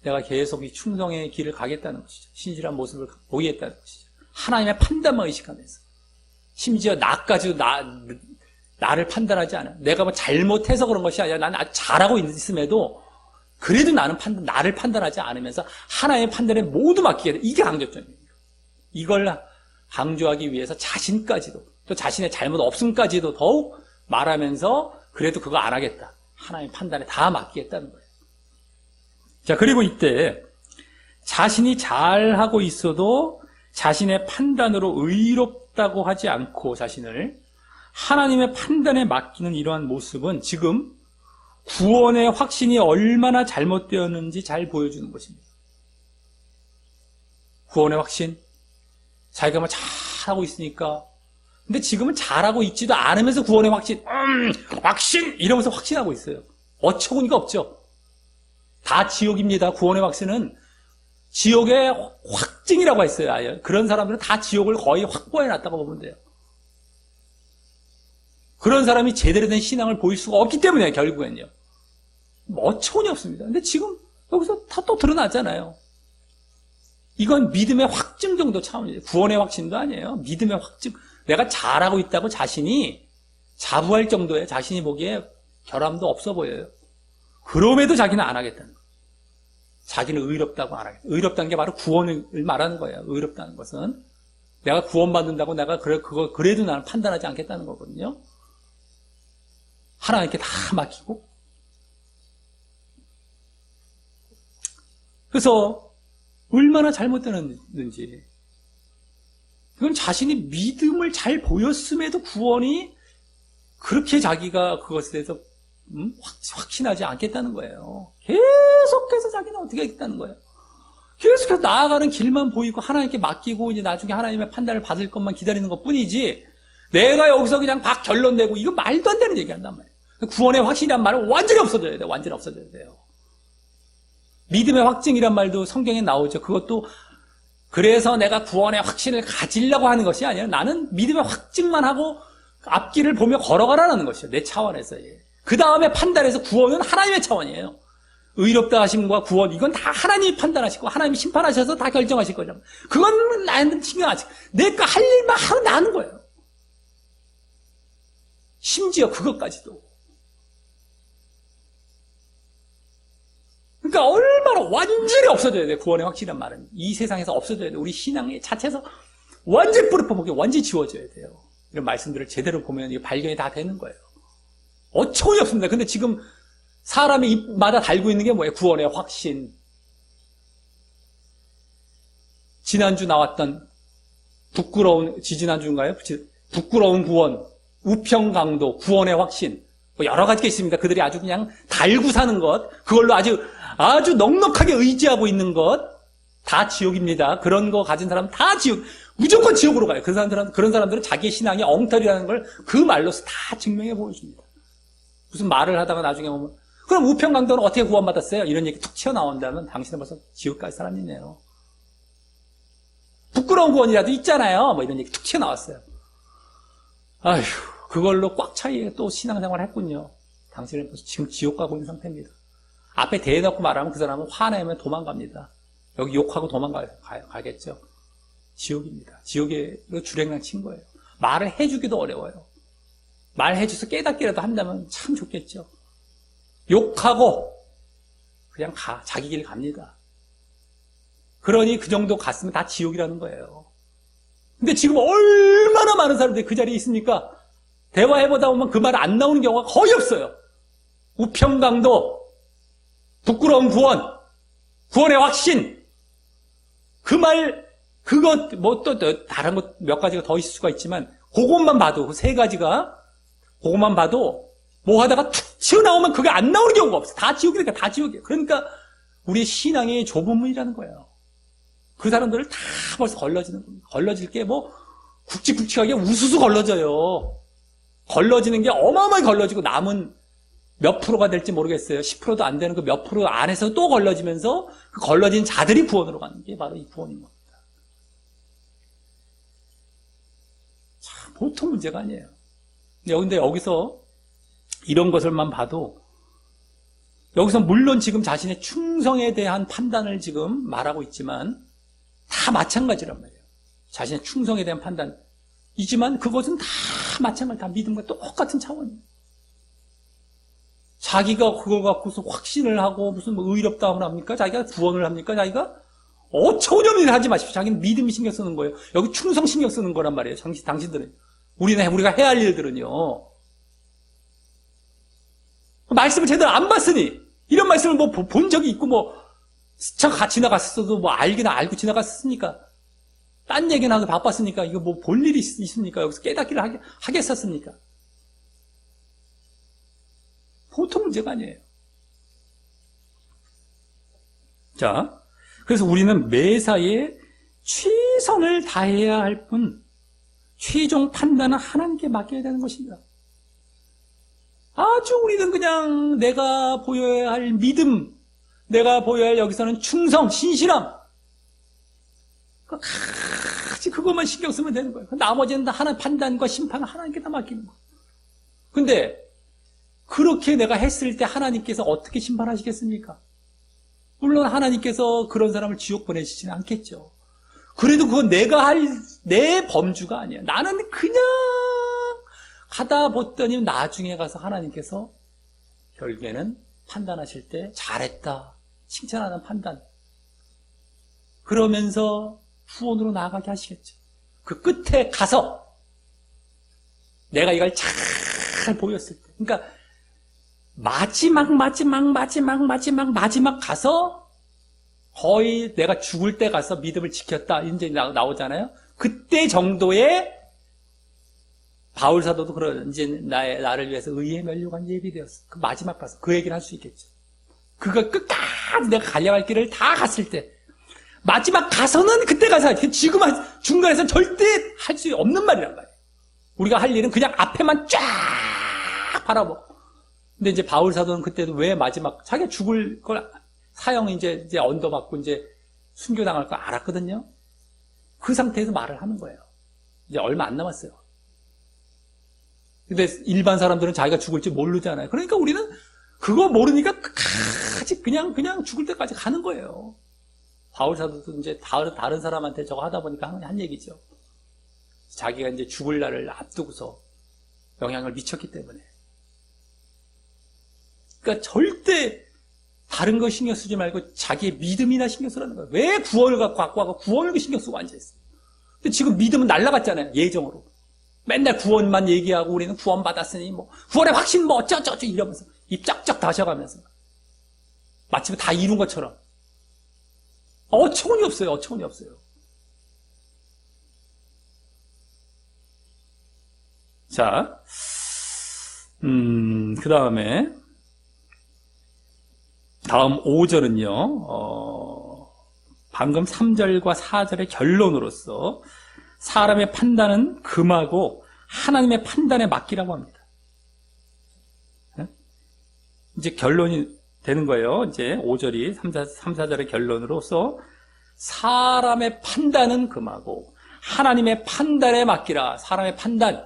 내가 계속 이 충성의 길을 가겠다는 것이죠. 신실한 모습을 보이겠다는 것이죠. 하나님의 판단만 의식하면서. 심지어 나까지도 나를 판단하지 않아. 내가 뭐 잘못해서 그런 것이 아니라 나는 아주 잘하고 있음에도 그래도 나를 판단하지 않으면서 하나님의 판단에 모두 맡기게 돼. 이게 강조점이에요. 이걸 강조하기 위해서 자신까지도 또 자신의 잘못 없음까지도 더욱 말하면서 그래도 그거 안 하겠다. 하나님의 판단에 다 맡기겠다는 거예요. 자, 그리고 이때 자신이 잘하고 있어도 자신의 판단으로 의롭다고 하지 않고 자신을 하나님의 판단에 맡기는 이러한 모습은 지금 구원의 확신이 얼마나 잘못되었는지 잘 보여주는 것입니다. 구원의 확신, 자기가 뭐 잘하고 있으니까. 근데 지금은 잘하고 있지도 않으면서 구원의 확신, 확신! 이러면서 확신하고 있어요. 어처구니가 없죠. 다 지옥입니다. 구원의 확신은 지옥의 확증이라고 했어요. 아예. 그런 사람들은 다 지옥을 거의 확보해놨다고 보면 돼요. 그런 사람이 제대로 된 신앙을 보일 수가 없기 때문에 결국엔요. 어처구니 없습니다. 근데 지금 여기서 다 또 드러나잖아요. 이건 믿음의 확증 정도 차원이에요. 구원의 확신도 아니에요. 믿음의 확증. 내가 잘하고 있다고 자신이 자부할 정도의 자신이 보기에 결함도 없어 보여요. 그럼에도 자기는 안 하겠다는 거예요. 자기는 의롭다고 안 하겠다. 의롭다는 게 바로 구원을 말하는 거예요. 의롭다는 것은 내가 구원받는다고 내가 그래도 나는 판단하지 않겠다는 거거든요. 하나님께 다 맡기고. 그래서 얼마나 잘못되는지. 그건 자신이 믿음을 잘 보였음에도 구원이 그렇게 자기가 그것에 대해서 확신하지 않겠다는 거예요. 계속해서 자기는 어떻게 하겠다는 거예요. 계속해서 나아가는 길만 보이고 하나님께 맡기고 이제 나중에 하나님의 판단을 받을 것만 기다리는 것뿐이지 내가 여기서 그냥 막 결론 내고 이거 말도 안 되는 얘기 한단 말이에요. 구원의 확신이란 말은 완전히 없어져야 돼요. 완전히 없어져야 돼요. 믿음의 확증이란 말도 성경에 나오죠. 그것도 그래서 내가 구원의 확신을 가지려고 하는 것이 아니라 나는 믿음의 확증만 하고 앞길을 보며 걸어가라는 것이에요. 내 차원에서의. 그 다음에 판단해서 구원은 하나님의 차원이에요. 의롭다 하심과 구원 이건 다 하나님이 판단하시고 하나님이 심판하셔서 다 결정하실 거죠. 그건 나한테 신경하지. 내가 할 일만 하고 나는 거예요. 심지어 그것까지도. 그러니까 얼마나 완전히 없어져야 돼. 구원의 확실한 말은 이 세상에서 없어져야 돼. 우리 신앙의 자체에서 완전히 뿌리퍼보게 완전히 지워져야 돼요. 이런 말씀들을 제대로 보면 이게 발견이 다 되는 거예요. 어처구니 없습니다. 근데 지금 사람의 입마다 달고 있는 게 뭐예요? 구원의 확신. 지난주 나왔던 지지난주인가요? 부끄러운 구원, 우평강도, 구원의 확신. 뭐 여러 가지가 있습니다. 그들이 아주 그냥 달고 사는 것, 그걸로 아주 넉넉하게 의지하고 있는 것, 다 지옥입니다. 그런 거 가진 사람은 다 지옥, 무조건 지옥으로 가요. 그런 사람들은 자기의 신앙이 엉터리라는 걸 그 말로서 다 증명해 보여줍니다. 무슨 말을 하다가 나중에 보면, 그럼 우평강도는 어떻게 구원받았어요? 이런 얘기 툭 튀어나온다면 당신은 벌써 지옥 갈 사람이네요. 부끄러운 구원이라도 있잖아요. 뭐 이런 얘기 툭 튀어나왔어요. 아휴, 그걸로 꽉 차이에 또 신앙생활을 했군요. 당신은 벌써 지금 지옥 가고 있는 상태입니다. 앞에 대놓고 말하면 그 사람은 화내면 도망갑니다. 여기 욕하고 도망가겠죠. 지옥입니다. 지옥에 주랭랑 친 거예요. 말을 해주기도 어려워요. 말해줘서 깨닫기라도 한다면 참 좋겠죠. 욕하고 그냥 자기 길 갑니다. 그러니 그 정도 갔으면 다 지옥이라는 거예요. 근데 지금 얼마나 많은 사람들이 그 자리에 있습니까? 대화해보다 보면 그 말 안 나오는 경우가 거의 없어요. 우평강도, 부끄러운 구원, 구원의 확신. 그 말, 그것, 뭐 또 다른 것 몇 가지가 더 있을 수가 있지만, 그것만 봐도, 그 세 가지가, 그것만 봐도, 뭐 하다가 툭 튀어나오면 그게 안 나오는 경우가 없어. 다 지옥이니까 다 지옥이에요. 그러니까, 우리 신앙이 좁은 문이라는 거예요. 그 사람들을 다 벌써 걸러질 게 뭐, 굵직굵직하게 우수수 걸러져요. 걸러지는 게 어마어마하게 걸러지고 남은 몇 프로가 될지 모르겠어요. 10%도 안 되는 그 몇 프로 안에서 또 걸러지면서 그 걸러진 자들이 구원으로 가는 게 바로 이 구원인 겁니다. 참 보통 문제가 아니에요. 근데 여기서 이런 것을만 봐도 여기서 물론 지금 자신의 충성에 대한 판단을 지금 말하고 있지만 다 마찬가지란 말이에요. 자신의 충성에 대한 판단이지만 그것은 다 마찬가지, 다 믿음과 똑같은 차원이에요. 자기가 그걸 갖고서 확신을 하고 무슨 뭐 의롭다함을 합니까? 자기가 구원을 합니까? 자기가 어처구니 없는 일 하지 마십시오. 자기는 믿음이 신경 쓰는 거예요. 여기 충성 신경 쓰는 거란 말이에요. 당신들은. 우리가 해야 할 일들은요. 말씀을 제대로 안 봤으니, 이런 말씀을 뭐 본 적이 있고 뭐 스쳐 지나갔어도 뭐 알고 지나갔으니까, 딴 얘기나 하고 바빴으니까 이거 뭐 볼 일이 있습니까? 여기서 깨닫기를 하겠었습니까? 보통 문제가 아니에요. 자, 그래서 우리는 매사에 최선을 다해야 할 뿐 최종 판단은 하나님께 맡겨야 되는 것입니다. 아주 우리는 그냥 내가 보여야 할 믿음, 내가 보여야 할 여기서는 충성, 신실함, 같이 그것만 신경 쓰면 되는 거예요. 나머지는 다 하나님 판단과 심판을 하나님께 다 맡기는 거예요. 근데 그렇게 내가 했을 때 하나님께서 어떻게 심판하시겠습니까? 물론 하나님께서 그런 사람을 지옥 보내시지는 않겠죠. 그래도 그건 내가 할 내 범주가 아니야. 나는 그냥 가다 보더니 나중에 가서 하나님께서 결국에는 판단하실 때 잘했다, 칭찬하는 판단, 그러면서 후원으로 나아가게 하시겠죠. 그 끝에 가서 내가 이걸 잘 보였을 때, 그러니까 마지막 가서 거의 내가 죽을 때 가서 믿음을 지켰다 이제 나오잖아요. 그때 정도의 바울 사도도 그런 이제 나를 위해서 의의 면류관 예비되었어. 그 마지막 가서 그 얘기를 할 수 있겠죠. 그가 끝까지 내가 가려갈 길을 다 갔을 때 마지막 가서는 그때 가서 지금 중간에서는 절대 할 수 없는 말이란 말이에요. 우리가 할 일은 그냥 앞에만 쫙 바라보고. 근데 이제 바울 사도는 그때도 왜 마지막 자기가 죽을 걸 사형 이제 언도받고 이제 순교당할 걸 알았거든요. 그 상태에서 말을 하는 거예요. 이제 얼마 안 남았어요. 근데 일반 사람들은 자기가 죽을지 모르잖아요. 그러니까 우리는 그거 모르니까 끝까지 그냥 죽을 때까지 가는 거예요. 바울 사도도 이제 다른 사람한테 저거 하다 보니까 한 얘기죠. 자기가 이제 죽을 날을 앞두고서 영향을 미쳤기 때문에. 그러니까 절대 다른 거 신경 쓰지 말고 자기의 믿음이나 신경 쓰라는 거예요. 왜 구원을 갖고 와서 구원을 신경 쓰고 앉아있어요. 근데 지금 믿음은 날라갔잖아요. 예정으로. 맨날 구원만 얘기하고 우리는 구원 받았으니 뭐 구원의 확신 뭐 어쩌저쩌 이러면서 입 쩍쩍 다셔가면서 마치 다 이룬 것처럼 어처구니 없어요. 어처구니 없어요. 자, 그 다음에 다음 5절은요, 방금 3절과 4절의 결론으로서 사람의 판단은 금하고 하나님의 판단에 맡기라고 합니다. 이제 결론이 되는 거예요. 이제 5절이 3, 4절의 결론으로서 사람의 판단은 금하고 하나님의 판단에 맡기라. 사람의 판단.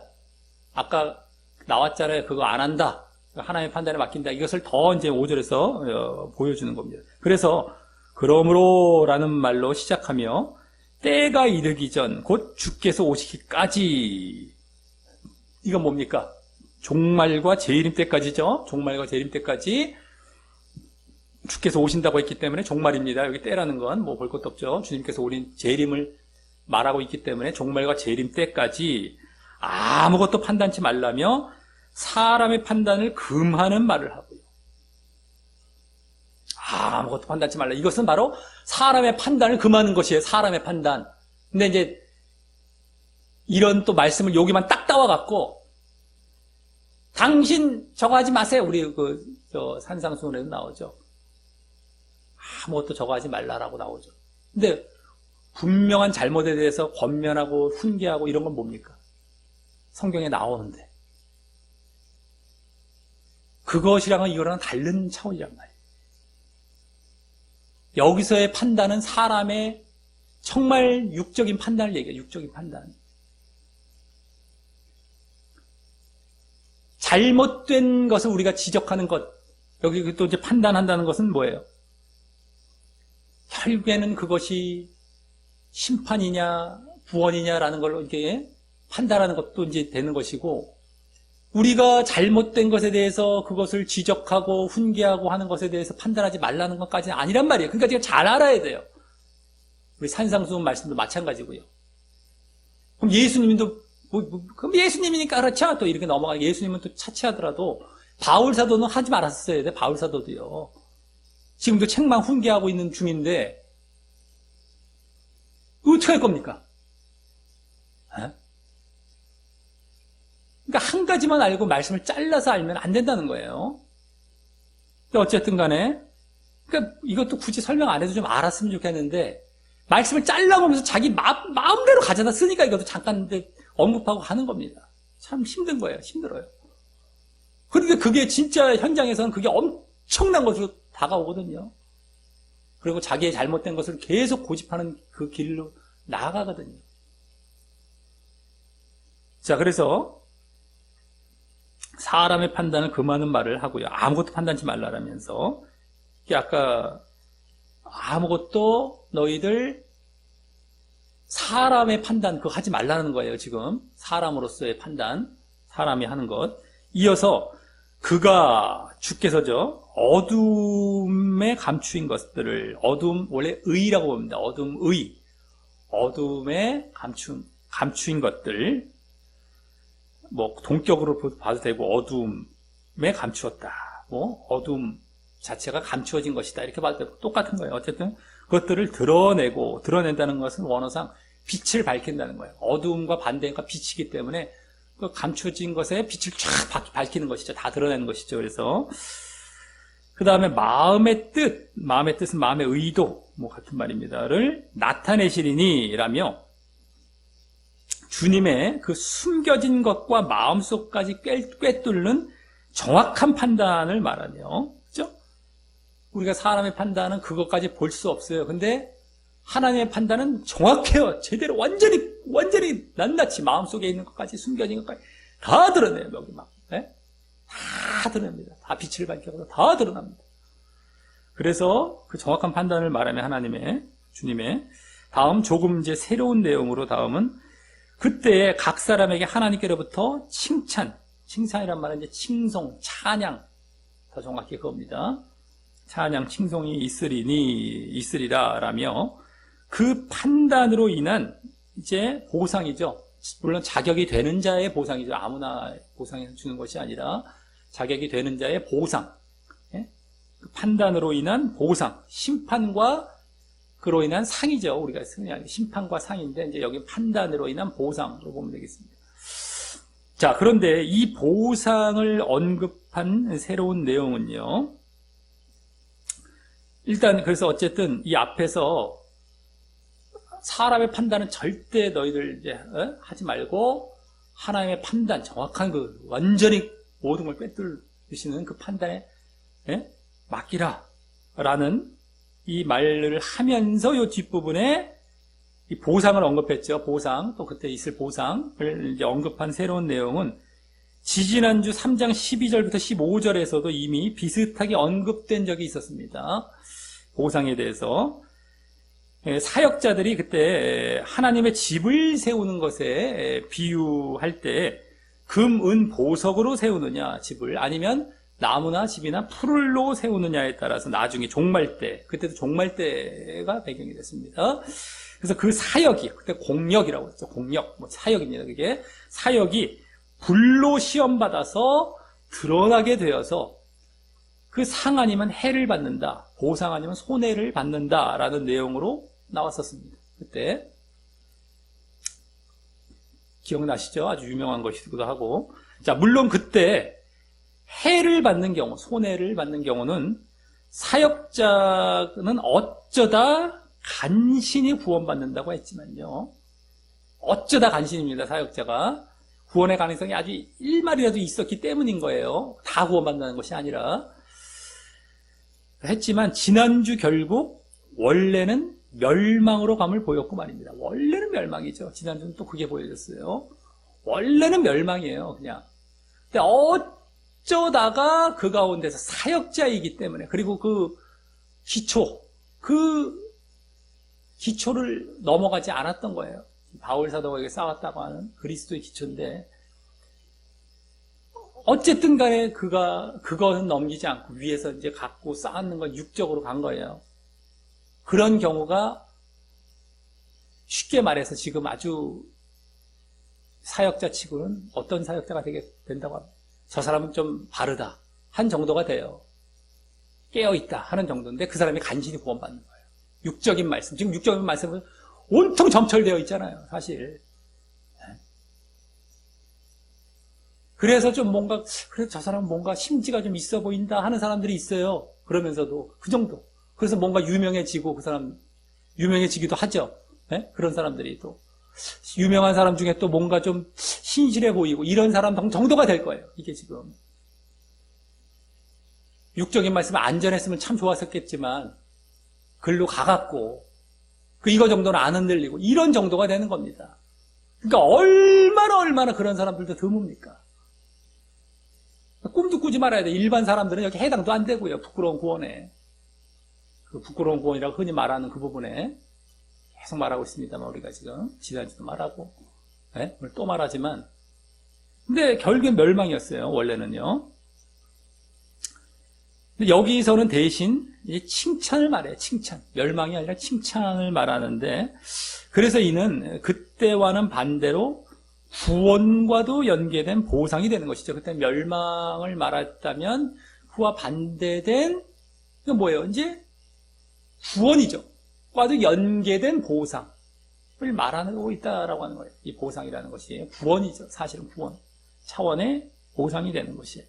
아까 나왔잖아요. 그거 안 한다. 하나님의 판단에 맡긴다. 이것을 더 이제 5절에서 보여주는 겁니다. 그래서 그러므로라는 말로 시작하며 때가 이르기 전 곧 주께서 오시기까지. 이건 뭡니까? 종말과 재림 때까지죠. 종말과 재림 때까지 주께서 오신다고 했기 때문에 종말입니다. 여기 때라는 건 뭐 볼 것도 없죠. 주님께서 우리 재림을 말하고 있기 때문에 종말과 재림 때까지 아무것도 판단치 말라며 사람의 판단을 금하는 말을 하고요. 아무것도 판단치 말라. 이것은 바로 사람의 판단을 금하는 것이에요. 사람의 판단. 근데 이제 이런 또 말씀을 여기만 딱 따와갖고 당신 저거 하지 마세요. 우리 산상수훈에도 나오죠. 아무것도 저거 하지 말라라고 나오죠. 근데 분명한 잘못에 대해서 권면하고 훈계하고 이런 건 뭡니까? 성경에 나오는데 그것이랑은 이거랑 다른 차원이란 말이에요. 여기서의 판단은 사람의 정말 육적인 판단을 얘기해요. 육적인 판단. 잘못된 것을 우리가 지적하는 것, 여기 또 이제 판단한다는 것은 뭐예요? 결국에는 그것이 심판이냐, 구원이냐라는 걸로 이렇게 판단하는 것도 이제 되는 것이고, 우리가 잘못된 것에 대해서 그것을 지적하고 훈계하고 하는 것에 대해서 판단하지 말라는 것까지는 아니란 말이에요. 그러니까 제가 잘 알아야 돼요. 우리 산상수훈 말씀도 마찬가지고요. 그럼 예수님도 그럼 예수님이니까 그렇죠. 또 이렇게 넘어가요. 예수님은 또 차치하더라도 바울 사도는 하지 말았어야 돼. 바울 사도도요. 지금도 책망 훈계하고 있는 중인데 어떻게 할 겁니까? 에? 그러니까 한 가지만 알고 말씀을 잘라서 알면 안 된다는 거예요. 근데 어쨌든 간에 그러니까 이것도 굳이 설명 안 해도 좀 알았으면 좋겠는데 말씀을 잘라보면서 자기 마음대로 가져다 쓰니까 이것도 잠깐 언급하고 하는 겁니다. 참 힘든 거예요. 힘들어요. 그런데 그게 진짜 현장에서는 그게 엄청난 것으로 다가오거든요. 그리고 자기의 잘못된 것을 계속 고집하는 그 길로 나아가거든요. 자, 그래서 사람의 판단을 금하는 말을 하고요. 아무것도 판단치 말라라면서 아까 아무것도 너희들 사람의 판단 그거 하지 말라는 거예요. 지금 사람으로서의 판단 사람이 하는 것. 이어서 그가 주께서죠 어둠에 감추인 것들을 어둠 원래 의라고 봅니다. 어둠에 감추인 것들 뭐 동격으로 봐도 되고 어둠에 감추었다. 뭐 어둠 자체가 감추어진 것이다. 이렇게 봐도 되고 똑같은 거예요. 어쨌든 그것들을 드러낸다는 것은 원어상 빛을 밝힌다는 거예요. 어두움과 반대가 빛이기 때문에 그 감춰진 것에 빛을 쫙 밝히는 것이죠. 다 드러내는 것이죠. 그래서 그 다음에 마음의 뜻은 마음의 의도 뭐 같은 말입니다.를 나타내시리니라며 주님의 그 숨겨진 것과 마음속까지 꿰뚫는 정확한 판단을 말하네요. 그렇죠? 우리가 사람의 판단은 그것까지 볼 수 없어요. 근데 하나님의 판단은 정확해요. 제대로 완전히 낱낱이 마음속에 있는 것까지 숨겨진 것까지 다 드러내요. 여기 막 다 드러냅니다. 다 빛을 밝혀서 다 드러납니다. 그래서 그 정확한 판단을 말하면 주님의 다음 조금 이제 새로운 내용으로 다음은 그때 각 사람에게 하나님께로부터 칭찬이란 말은 이제 칭송, 찬양 더 정확히 그겁니다. 찬양, 칭송이 있으리라라며 그 판단으로 인한 이제 보상이죠. 물론 자격이 되는 자의 보상이죠. 아무나 보상해서 주는 것이 아니라 자격이 되는 자의 보상. 그 판단으로 인한 보상, 심판과 그로 인한 상이죠. 우리가 흔히 심판과 상인데 이제 여기 판단으로 인한 보상으로 보면 되겠습니다. 자, 그런데 이 보상을 언급한 새로운 내용은요. 일단 그래서 어쨌든 이 앞에서 사람의 판단은 절대 너희들 이제 하지 말고 하나님의 판단, 정확한 그 완전히 모든 걸 꿰뚫으시는 그 판단에 맡기라라는 이 말을 하면서 이 뒷부분에 이 보상을 언급했죠. 보상, 또 그때 있을 보상을 이제 언급한 새로운 내용은 지지난주 3장 12절부터 15절에서도 이미 비슷하게 언급된 적이 있었습니다. 보상에 대해서. 사역자들이 그때 하나님의 집을 세우는 것에 비유할 때 금, 은, 보석으로 세우느냐 집을 아니면 나무나 집이나 풀로 세우느냐에 따라서 나중에 종말때 그때도 종말때가 배경이 됐습니다. 그래서 그 사역이 그때 공역이라고 했죠. 공역 뭐 사역입니다. 그게 사역이 불로 시험받아서 드러나게 되어서 그 상 아니면 해를 받는다, 보상 아니면 손해를 받는다라는 내용으로 나왔었습니다. 그때 기억나시죠? 아주 유명한 것이기도 하고. 자, 물론 그때 해를 받는 경우, 손해를 받는 경우는 사역자는 어쩌다 간신히 구원받는다고 했지만요. 어쩌다 간신입니다. 사역자가. 구원의 가능성이 아주 1말이라도 있었기 때문인 거예요. 다 구원받는다는 것이 아니라. 했지만 지난주 결국 원래는 멸망으로 감을 보였고 말입니다. 원래는 멸망이죠. 지난주는 또 그게 보여졌어요. 원래는 멸망이에요. 그냥. 근데 어쩌다가 그 가운데서 사역자이기 때문에, 그리고 그 기초를 넘어가지 않았던 거예요. 바울 사도에게 쌓았다고 하는 그리스도의 기초인데, 어쨌든 간에 그거는 넘기지 않고 위에서 이제 갖고 쌓는 건 육적으로 간 거예요. 그런 경우가 쉽게 말해서 지금 아주 사역자 치고는 어떤 사역자가 된다고 합니다. 저 사람은 좀 바르다 한 정도가 돼요. 깨어있다 하는 정도인데 그 사람이 간신히 구원받는 거예요. 육적인 말씀, 지금 육적인 말씀은 온통 점철되어 있잖아요, 사실. 그래서 좀 뭔가, 그래서 저 사람은 뭔가 심지가 좀 있어 보인다 하는 사람들이 있어요. 그러면서도 그 정도. 그래서 뭔가 유명해지고 그 사람 유명해지기도 하죠. 네? 그런 사람들이 또 유명한 사람 중에 또 뭔가 좀 신실해 보이고 이런 사람 정도가 될 거예요. 이게 지금 육적인 말씀은 안전했으면 참 좋았었겠지만 글로 가갖고 이거 정도는 안 흔들리고 이런 정도가 되는 겁니다. 그러니까 얼마나 그런 사람들도 드뭅니까? 꿈도 꾸지 말아야 돼. 일반 사람들은 여기 해당도 안 되고요. 부끄러운 구원에. 그 부끄러운 구원이라고 흔히 말하는 그 부분에 계속 말하고 있습니다만 우리가 지금 지난주도 말하고 네? 오늘 또 말하지만 근데 결국엔 멸망이었어요. 원래는요. 근데 여기서는 대신 칭찬을 말해요. 칭찬. 멸망이 아니라 칭찬을 말하는데 그래서 이는 그때와는 반대로 구원과도 연계된 보상이 되는 것이죠. 그때 멸망을 말했다면 그와 반대된 그 뭐예요? 이제 구원이죠. 과도 연계된 보상을 말하고 있다라고 하는 거예요. 이 보상이라는 것이 구원이죠. 사실은 구원 차원의 보상이 되는 것이에요.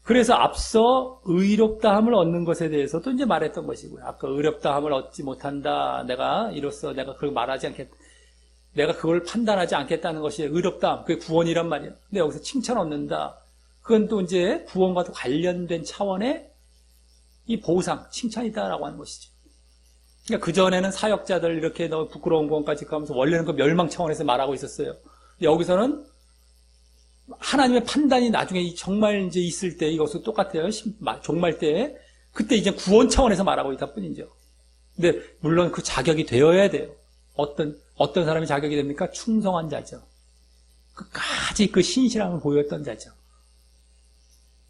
그래서 앞서 의롭다함을 얻는 것에 대해서도 이제 말했던 것이고요. 아까 의롭다함을 얻지 못한다. 내가 이로써 내가 그걸 말하지 않겠다. 내가 그걸 판단하지 않겠다는 것이 의롭다함. 그게 구원이란 말이에요. 근데 여기서 칭찬 얻는다. 그건 또 이제 구원과도 관련된 차원의 이 보상, 칭찬이다라고 하는 것이죠. 그러니까 그전에는 사역자들 이렇게 너무 부끄러운 구원까지 가면서 원래는 그 멸망 차원에서 말하고 있었어요. 여기서는 하나님의 판단이 나중에 정말 이제 있을 때 이것도 똑같아요. 종말 때 그때 이제 구원 차원에서 말하고 있다 뿐이죠. 근데 물론 그 자격이 되어야 돼요. 어떤 사람이 자격이 됩니까? 충성한 자죠. 끝까지 그 신실함을 보였던 자죠.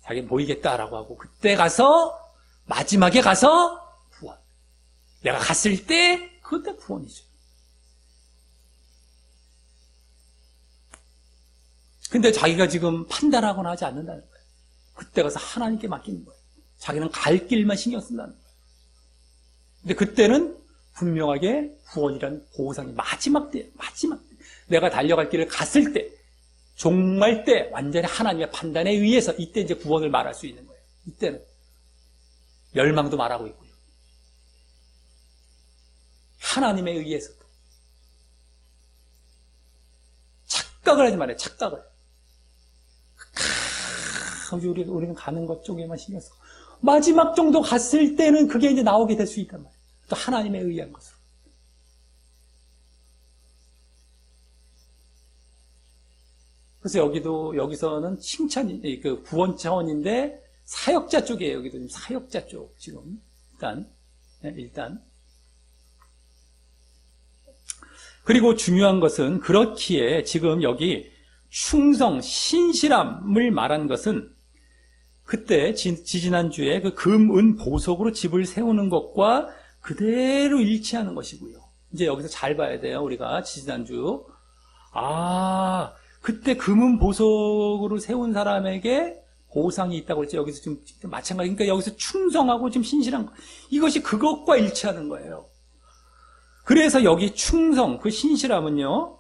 자기는 보이겠다라고 하고 그때 가서 마지막에 가서 구원. 내가 갔을 때 그때 구원이죠. 근데 자기가 지금 판단하거나 하지 않는다는 거예요. 그때 가서 하나님께 맡기는 거예요. 자기는 갈 길만 신경 쓴다는 거예요. 근데 그때는 분명하게 구원이라는 보상이 마지막 때 내가 달려갈 길을 갔을 때 종말 때 완전히 하나님의 판단에 의해서 이때 이제 구원을 말할 수 있는 거예요. 이때는 멸망도 말하고 있고요. 하나님에 의해서도 착각을 하지 말아요. 착각을. 우리는 가는 것 쪽에만 신경 쓰고 마지막 정도 갔을 때는 그게 이제 나오게 될 수 있단 말이에요. 또 하나님에 의한 것으로. 그래서 여기서는 칭찬이, 그 구원 차원인데 사역자 쪽이에요. 여기도 사역자 쪽, 지금. 일단. 그리고 중요한 것은 그렇기에 지금 여기 충성, 신실함을 말한 것은 그때 지지난주에 그 금, 은, 보석으로 집을 세우는 것과 그대로 일치하는 것이고요. 이제 여기서 잘 봐야 돼요. 우리가 지지난주. 그때 금은 보석으로 세운 사람에게 보상이 있다고 했죠. 여기서 지금 마찬가지. 그러니까 여기서 충성하고 좀 신실한 거. 이것이 그것과 일치하는 거예요. 그래서 여기 충성, 그 신실함은요.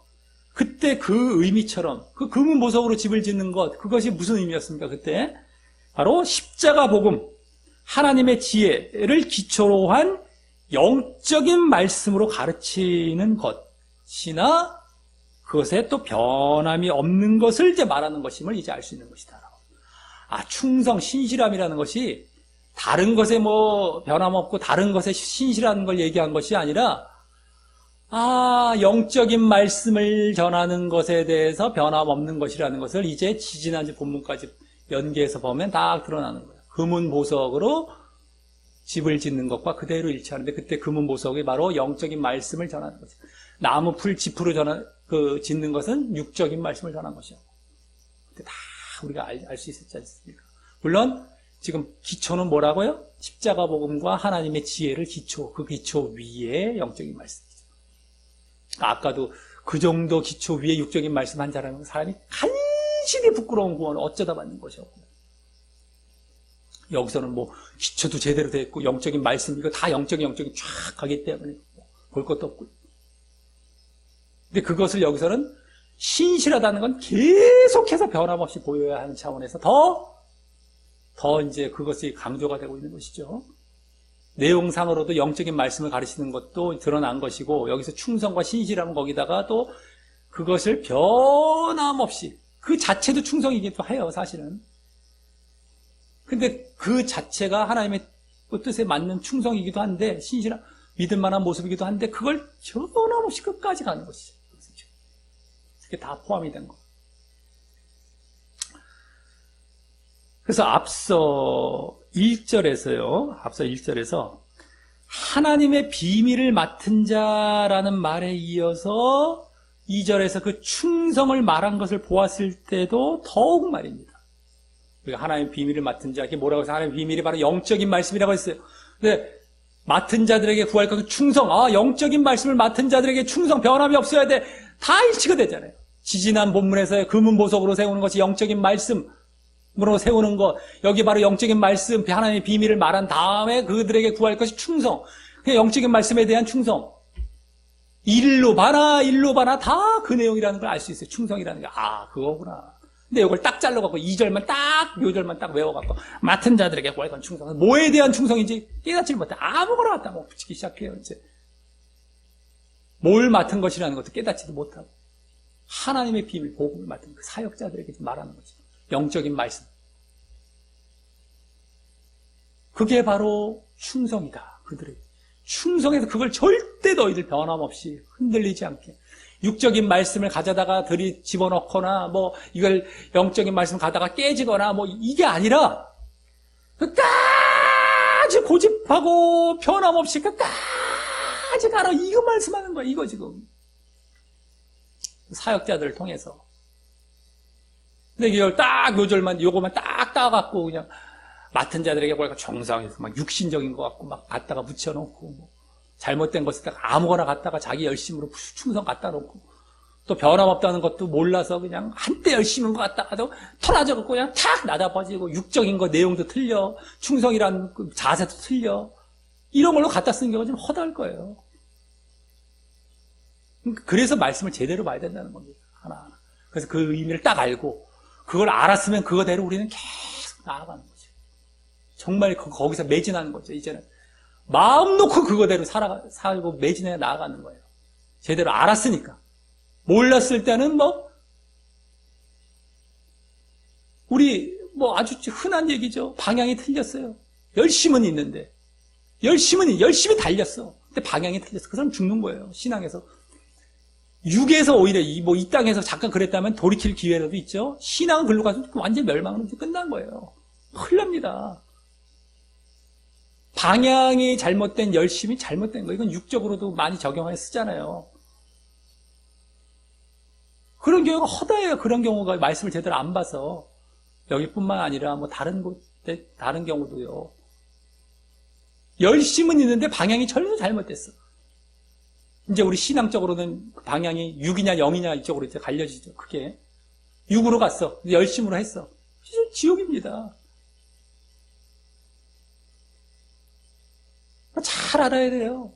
그때 그 의미처럼 그 금은 보석으로 집을 짓는 것, 그것이 무슨 의미였습니까? 그때 바로 십자가 복음, 하나님의 지혜를 기초로 한 영적인 말씀으로 가르치는 것이나 그것에 또 변함이 없는 것을 이제 말하는 것임을 이제 알 수 있는 것이다. 충성, 신실함이라는 것이 다른 것에 뭐 변함없고 다른 것에 신실한 걸 얘기한 것이 아니라 영적인 말씀을 전하는 것에 대해서 변함없는 것이라는 것을 이제 지지난주 본문까지 연계해서 보면 딱 드러나는 거예요. 금은 보석으로 집을 짓는 것과 그대로 일치하는데 그때 금은 보석이 바로 영적인 말씀을 전하는 거죠. 나무 풀 지프로 짓는 것은 육적인 말씀을 전한 것이죠. 그때 다 우리가 알 수 있었지 않습니까? 물론 지금 기초는 뭐라고요? 십자가 복음과 하나님의 지혜를 그 기초 위에 영적인 말씀이죠. 아까도 그 정도 기초 위에 육적인 말씀 한 자라는 사람이 간신히 부끄러운 구원을 어쩌다 받는 것이요. 여기서는 뭐 기초도 제대로 돼 있고 영적인 말씀 이거 다 영적인 쫙 가기 때문에 볼 것도 없고. 근데 그것을 여기서는 신실하다는 건 계속해서 변함없이 보여야 하는 차원에서 더 이제 그것이 강조가 되고 있는 것이죠. 내용상으로도 영적인 말씀을 가르치는 것도 드러난 것이고 여기서 충성과 신실함은 거기다가 또 그것을 변함없이 그 자체도 충성이기도 해요, 사실은. 근데 그 자체가 하나님의 뜻에 맞는 충성이기도 한데 신실한 믿을 만한 모습이기도 한데 그걸 변함없이 끝까지 가는 것이죠. 그게 다 포함이 된 거. 그래서 앞서 1절에서 하나님의 비밀을 맡은 자라는 말에 이어서 2절에서 그 충성을 말한 것을 보았을 때도 더욱 말입니다. 우리가 하나님의 비밀을 맡은 자, 이게 뭐라고 해서 하나님의 비밀이 바로 영적인 말씀이라고 했어요. 근데 맡은 자들에게 구할 것은 충성. 영적인 말씀을 맡은 자들에게 충성, 변함이 없어야 돼. 다 일치가 되잖아요. 지지난 본문에서의 금은 보석으로 세우는 것이 영적인 말씀으로 세우는 것. 여기 바로 영적인 말씀, 하나님의 비밀을 말한 다음에 그들에게 구할 것이 충성. 그냥 영적인 말씀에 대한 충성. 일로 봐라 다 그 내용이라는 걸 알 수 있어요. 충성이라는 게. 그거구나. 근데 이걸 딱 잘라갖고 2절만 딱, 묘절만 딱 외워갖고 맡은 자들에게 구할 건 충성. 뭐에 대한 충성인지 깨닫지 못해. 아무거나 갖다 뭐 붙이기 시작해요, 이제. 뭘 맡은 것이라는 것도 깨닫지도 못하고. 하나님의 비밀, 복음을 맡은 그 사역자들에게 말하는 거죠. 영적인 말씀. 그게 바로 충성이다. 그들에게. 충성해서 그걸 절대 너희들 변함없이 흔들리지 않게. 육적인 말씀을 가져다가 집어넣거나, 이걸 영적인 말씀을 가다가 깨지거나, 이게 아니라, 끝까지 고집하고, 변함없이 끝까지 가라. 이거 말씀하는 거야, 이거 지금. 사역자들을 통해서. 근데 이걸 요거만 딱 따갖고, 그냥, 맡은 자들에게 뭐랄까 정상에서 막 육신적인 것 같고, 막 갖다가 붙여놓고, 잘못된 것을 아무거나 갖다가 자기 열심으로 충성 갖다 놓고 또 변함없다는 것도 몰라서 그냥 한때 열심인 것 같다가도 터라져갖고 그냥 탁 나다버지고 육적인 거 내용도 틀려 충성이란 그 자세도 틀려 이런 걸로 갖다 쓰는 경우가 좀 허다할 거예요. 그래서 말씀을 제대로 봐야 된다는 겁니다. 하나하나. 그래서 그 의미를 딱 알고 그걸 알았으면 그거대로 우리는 계속 나아가는 거죠. 정말 거기서 매진하는 거죠. 이제는 마음 놓고 그거대로 살고 매진해 나아가는 거예요. 제대로 알았으니까. 몰랐을 때는 우리 아주 흔한 얘기죠. 방향이 틀렸어요. 열심은 있는데. 열심히 달렸어. 근데 방향이 틀렸어. 그 사람 죽는 거예요. 신앙에서. 육에서 오히려 이 땅에서 잠깐 그랬다면 돌이킬 기회라도 있죠. 신앙은 글로 가서 완전 멸망은 끝난 거예요. 큰일 납니다. 방향이 잘못된 열심이 잘못된 거. 이건 육적으로도 많이 적용해 쓰잖아요. 그런 경우가 허다해요. 그런 경우가 말씀을 제대로 안 봐서. 여기뿐만 아니라 다른 곳에 다른 경우도요. 열심은 있는데 방향이 전혀 잘못됐어. 이제 우리 신앙적으로는 방향이 6이냐 0이냐 이쪽으로 이제 갈려지죠. 그게 6으로 갔어. 열심으로 했어. 지옥입니다. 잘 알아야 돼요.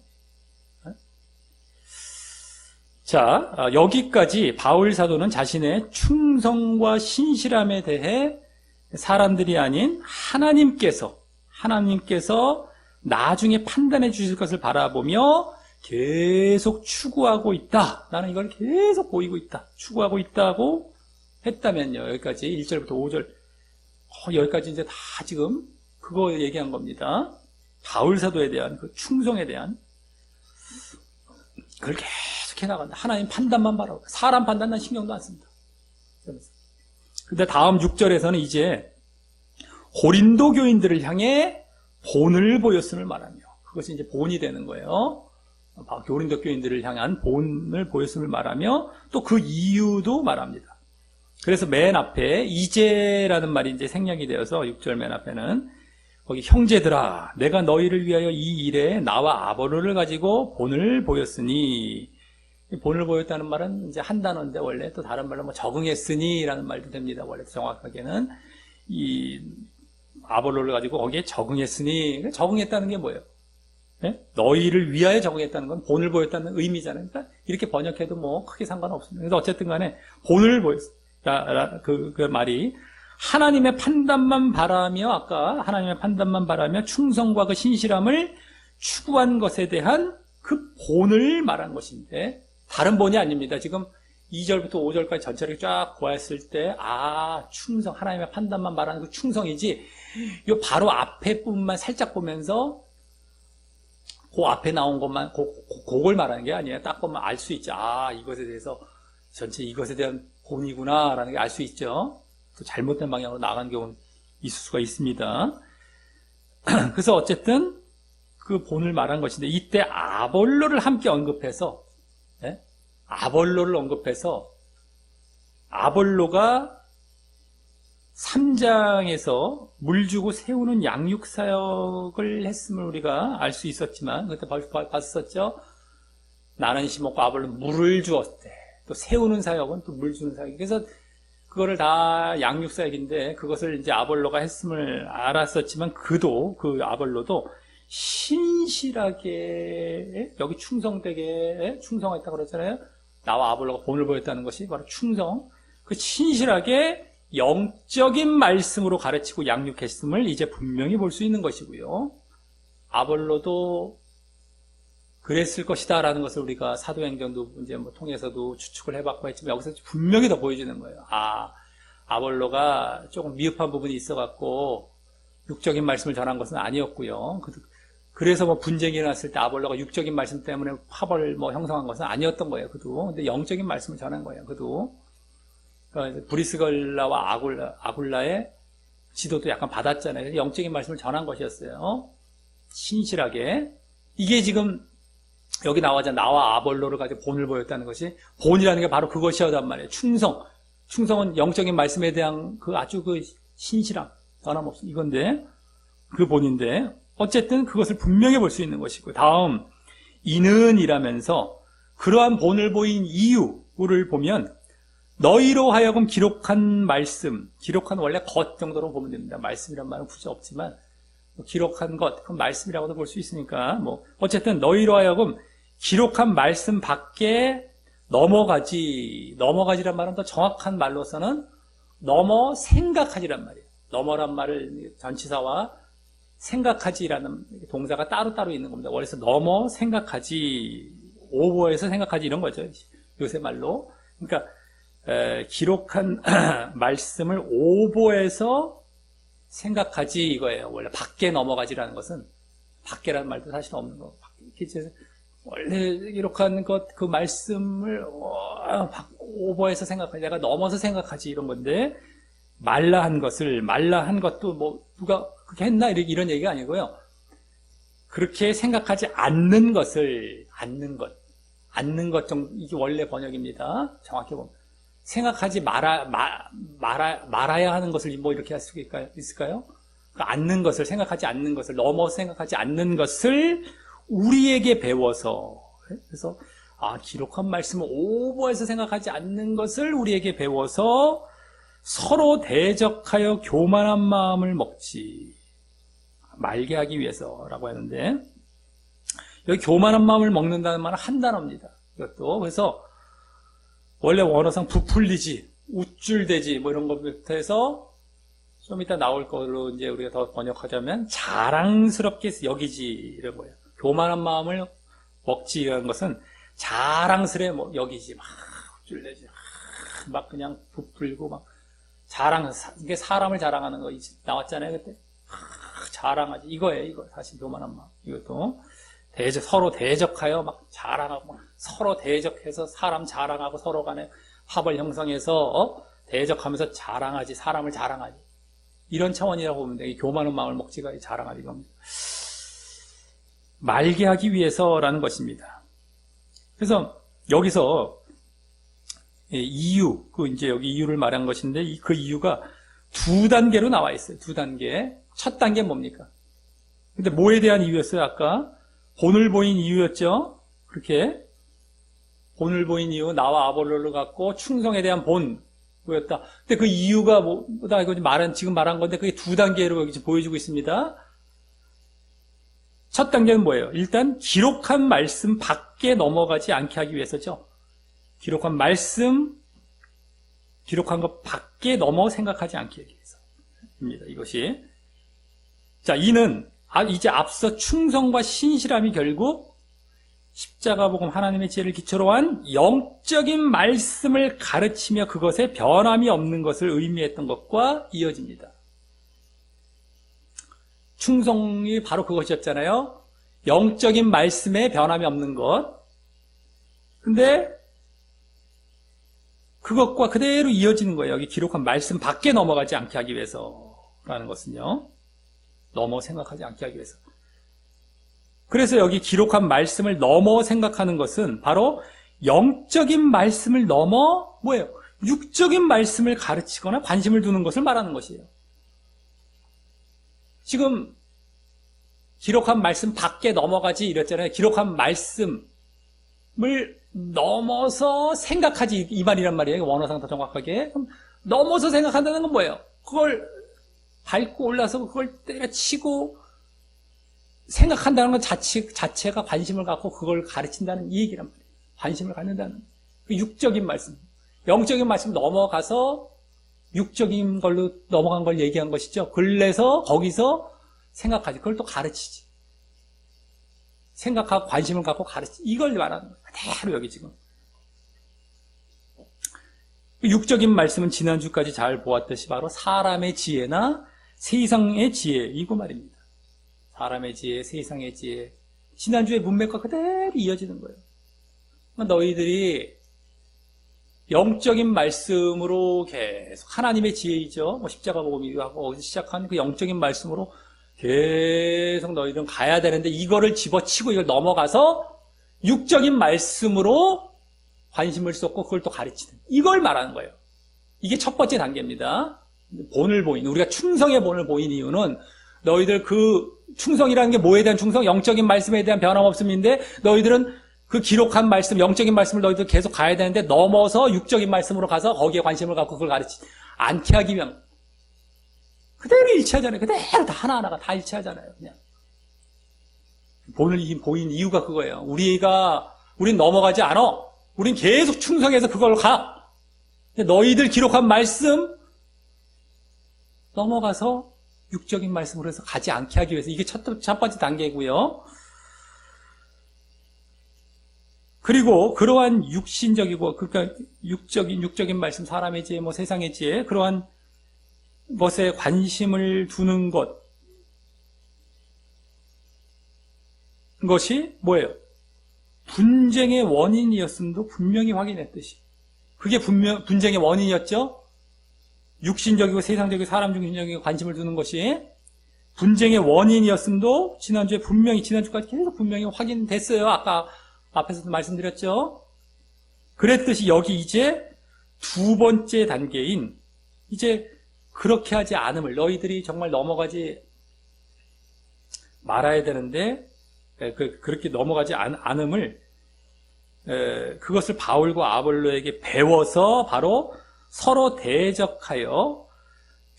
자, 여기까지 바울 사도는 자신의 충성과 신실함에 대해 사람들이 아닌 하나님께서 나중에 판단해 주실 것을 바라보며 계속 추구하고 있다. 나는 이걸 계속 보이고 있다. 추구하고 있다고 했다면요. 여기까지 1절부터 5절. 여기까지 이제 다 지금 그거 얘기한 겁니다. 바울 사도에 대한 그 충성에 대한 그걸 계속 해나간다. 하나님 판단만 바라고 사람 판단 난 신경도 안 씁니다. 근데 다음 6절에서는 이제 고린도 교인들을 향해 본을 보였음을 말하며, 그것이 이제 본이 되는 거예요. 고린도 교인들을 향한 본을 보였음을 말하며 또 그 이유도 말합니다. 그래서 맨 앞에 이제라는 말이 이제 생략이 되어서 6절 맨 앞에는 거기 형제들아 내가 너희를 위하여 이 일에 나와 아볼로를 가지고 본을 보였으니, 본을 보였다는 말은 이제 한 단어인데 원래 또 다른 말로 뭐 적응했으니라는 말도 됩니다. 원래 정확하게는 이 아볼로를 가지고 거기에 적응했으니, 적응했다는 게 뭐예요? 네? 너희를 위하여 적응했다는 건 본을 보였다는 의미잖아요. 그러니까 이렇게 번역해도 뭐 크게 상관없습니다. 그래서 어쨌든 간에 본을 보였어. 그 말이 하나님의 판단만 바라며, 아까 하나님의 판단만 바라며 충성과 그 신실함을 추구한 것에 대한 그 본을 말한 것인데, 다른 본이 아닙니다. 지금 2절부터 5절까지 전체를 쫙 보았을 때, 충성, 하나님의 판단만 말하는 그 충성이지, 이 바로 앞에 부분만 살짝 보면서 그 앞에 나온 것만, 그걸 말하는 게 아니에요. 딱 보면 알 수 있죠. 이것에 대해서, 전체 이것에 대한 본이구나, 라는 게 알 수 있죠. 또 잘못된 방향으로 나간 경우는 있을 수가 있습니다. 그래서 어쨌든 그 본을 말한 것인데, 이때 아볼로를 함께 언급해서, 아볼로를 언급해서, 아볼로가 3장에서 물 주고 세우는 양육 사역을 했음을 우리가 알 수 있었지만, 그때 봤었죠. 나는 심었고 아볼로는 물을 주었대. 또 세우는 사역은 또 물 주는 사역. 그래서 그거를 다 양육 사역인데, 그것을 이제 아볼로가 했음을 알았었지만, 그 아볼로도 신실하게, 여기 충성되게 충성했다고 그랬잖아요. 나와 아볼로가 본을 보였다는 것이 바로 충성. 그 신실하게 영적인 말씀으로 가르치고 양육했음을 이제 분명히 볼 수 있는 것이고요. 아볼로도 그랬을 것이다 라는 것을 우리가 사도행전도 이제 뭐 통해서도 추측을 해봤고 했지만, 여기서 분명히 더 보여주는 거예요. 아볼로가 조금 미흡한 부분이 있어갖고 육적인 말씀을 전한 것은 아니었고요. 그래서 뭐 분쟁이 일어났을 때 아볼로가 육적인 말씀 때문에 파벌을 뭐 형성한 것은 아니었던 거예요. 근데 영적인 말씀을 전한 거예요. 그러니까 브리스걸라와 아굴라의 지도도 약간 받았잖아요. 영적인 말씀을 전한 것이었어요. 신실하게. 이게 지금 여기 나와 아볼로를 가지고 본을 보였다는 것이, 본이라는 게 바로 그것이었단 말이에요. 충성은 영적인 말씀에 대한 아주 신실함, 변함없음, 이건데, 그 본인데, 어쨌든 그것을 분명히 볼 수 있는 것이고, 다음, 이는 이라면서 그러한 본을 보인 이유를 보면, 너희로 하여금 기록한 말씀, 기록한 원래 것 정도로 보면 됩니다. 말씀이란 말은 굳이 없지만, 기록한 것, 그 말씀이라고도 볼 수 있으니까, 어쨌든 너희로 하여금 기록한 말씀 밖에 넘어가지란 말은 더 정확한 말로서는 생각하지란 말이에요. 넘어란 말을 전치사와 생각하지라는 동사가 따로따로 있는 겁니다. 원래서 생각하지, 오버해서 생각하지 이런 거죠. 요새 말로. 그러니까 기록한 말씀을 오버해서 생각하지 이거예요. 원래 밖에 넘어가지라는 것은, 밖에라는 말도 사실 없는 거. 원래 기록한 그 말씀을 오버해서 생각하지, 내가 넘어서 생각하지 이런 건데, 말라 한 것도 누가 그렇게 했나 이런 얘기가 아니고요. 그렇게 생각하지 않는 것 정도, 이게 원래 번역입니다. 정확히 보면. 생각하지 말아야 하는 것을 이렇게 할 수 있을까요? 않는 것을, 생각하지 않는 것을, 넘어서 생각하지 않는 것을 우리에게 배워서, 그래서, 기록한 말씀을 오버해서 생각하지 않는 것을 우리에게 배워서 서로 대적하여 교만한 마음을 먹지 말게 하기 위해서라고 하는데, 여기 교만한 마음을 먹는다는 말은 한 단어입니다. 이것도. 그래서, 원래 원어상 부풀리지, 우쭐대지, 이런 것부터 해서, 좀 이따 나올 걸로 이제 우리가 더 번역하자면, 자랑스럽게 여기지, 이런 거예요. 교만한 마음을 먹지라는 것은, 자랑스레 여기지, 우쭐대지, 그냥 부풀고, 이게 사람을 자랑하는 거 나왔잖아요, 그때. 자랑하지. 이거예요, 이거. 사실 교만한 마음. 이것도. 서로 대적하여 자랑하고, 서로 대적해서 사람 자랑하고 서로 간에 합을 형성해서, 대적하면서 자랑하지, 사람을 자랑하지. 이런 차원이라고 보면 돼. 교만한 마음을 먹지가 자랑하리 겁니다. 말게 하기 위해서라는 것입니다. 그래서 여기서 이유, 이제 여기 이유를 말한 것인데 그 이유가 두 단계로 나와 있어요. 두 단계. 첫 단계는 뭡니까? 근데 뭐에 대한 이유였어요? 아까 본을 보인 이유였죠. 그렇게 본을 보인 이유, 나와 아볼로를 갖고 충성에 대한 본이었다. 근데 그 이유가 뭐다? 이거 지금 말한 건데 그게 두 단계로 여기 보여주고 있습니다. 첫 단계는 뭐예요? 일단 기록한 말씀 밖에 넘어가지 않게 하기 위해서죠. 기록한 말씀, 기록한 것 밖에 넘어 생각하지 않게 하기 위해서입니다. 이것이. 자, 이는 이제 앞서 충성과 신실함이 결국 십자가 복음 하나님의 지혜를 기초로 한 영적인 말씀을 가르치며 그것에 변함이 없는 것을 의미했던 것과 이어집니다. 충성이 바로 그것이었잖아요. 영적인 말씀에 변함이 없는 것. 근데 그것과 그대로 이어지는 거예요. 여기 기록한 말씀 밖에 넘어가지 않게 하기 위해서라는 것은요. 넘어 생각하지 않게 하기 위해서. 그래서 여기 기록한 말씀을 넘어 생각하는 것은 바로 영적인 말씀을 넘어 뭐예요? 육적인 말씀을 가르치거나 관심을 두는 것을 말하는 것이에요. 지금 기록한 말씀 밖에 넘어가지 이랬잖아요. 기록한 말씀을 넘어서 생각하지 이 말이란 말이에요. 원어상 더 정확하게. 그럼 넘어서 생각한다는 건 뭐예요? 그걸 밟고 올라서 그걸 때려치고 생각한다는 건 자체가 관심을 갖고 그걸 가르친다는 이 얘기란 말이에요. 관심을 갖는다는 그 육적인 말씀. 영적인 말씀 넘어가서 육적인 걸로 넘어간 걸 얘기한 것이죠. 그래서 거기서 생각하지. 그걸 또 가르치지. 생각하고 관심을 갖고 가르치지. 이걸 말하는 거예요. 그대로 여기 지금. 육적인 말씀은 지난주까지 잘 보았듯이 바로 사람의 지혜나 세상의 지혜 이거 말입니다. 사람의 지혜, 세상의 지혜. 지난주의 문맥과 그대로 이어지는 거예요. 너희들이 영적인 말씀으로 계속 하나님의 지혜이죠. 십자가 복음이라고 거기서 시작한 그 영적인 말씀으로 계속 너희들은 가야 되는데 이거를 집어치고 이걸 넘어가서 육적인 말씀으로 관심을 쏟고 그걸 또 가르치는 이걸 말하는 거예요. 이게 첫 번째 단계입니다. 본을 보인 우리가 충성의 본을 보인 이유는 너희들 그 충성이라는 게 뭐에 대한 충성? 영적인 말씀에 대한 변함없음인데 너희들은 그 기록한 말씀, 영적인 말씀을 너희들 계속 가야 되는데 넘어서 육적인 말씀으로 가서 거기에 관심을 갖고 그걸 가르치지 않게 하기 위한 그대로 일치하잖아요. 그대로 다 하나하나가 다 일치하잖아요. 그냥 본을 보인 이유가 그거예요. 우린 넘어가지 않아. 우린 계속 충성해서 그걸 가. 너희들 기록한 말씀 넘어가서 육적인 말씀으로 해서 가지 않게 하기 위해서 이게 첫 번째 단계고요. 그리고 그러한 육신적이고 그러니까 육적인 말씀, 사람의 지혜, 세상의 지혜 그러한 것에 관심을 두는 것이 뭐예요? 분쟁의 원인이었음도 분명히 확인했듯이 그게 분쟁의 원인이었죠? 육신적이고 세상적이고 사람 중심적인 관심을 두는 것이 분쟁의 원인이었음도 지난주까지 계속 분명히 확인됐어요. 아까 앞에서도 말씀드렸죠. 그랬듯이 여기 이제 두 번째 단계인 이제 그렇게 하지 않음을 너희들이 정말 넘어가지 말아야 되는데 그렇게 넘어가지 않음을 그것을 바울과 아볼로에게 배워서 바로 서로 대적하여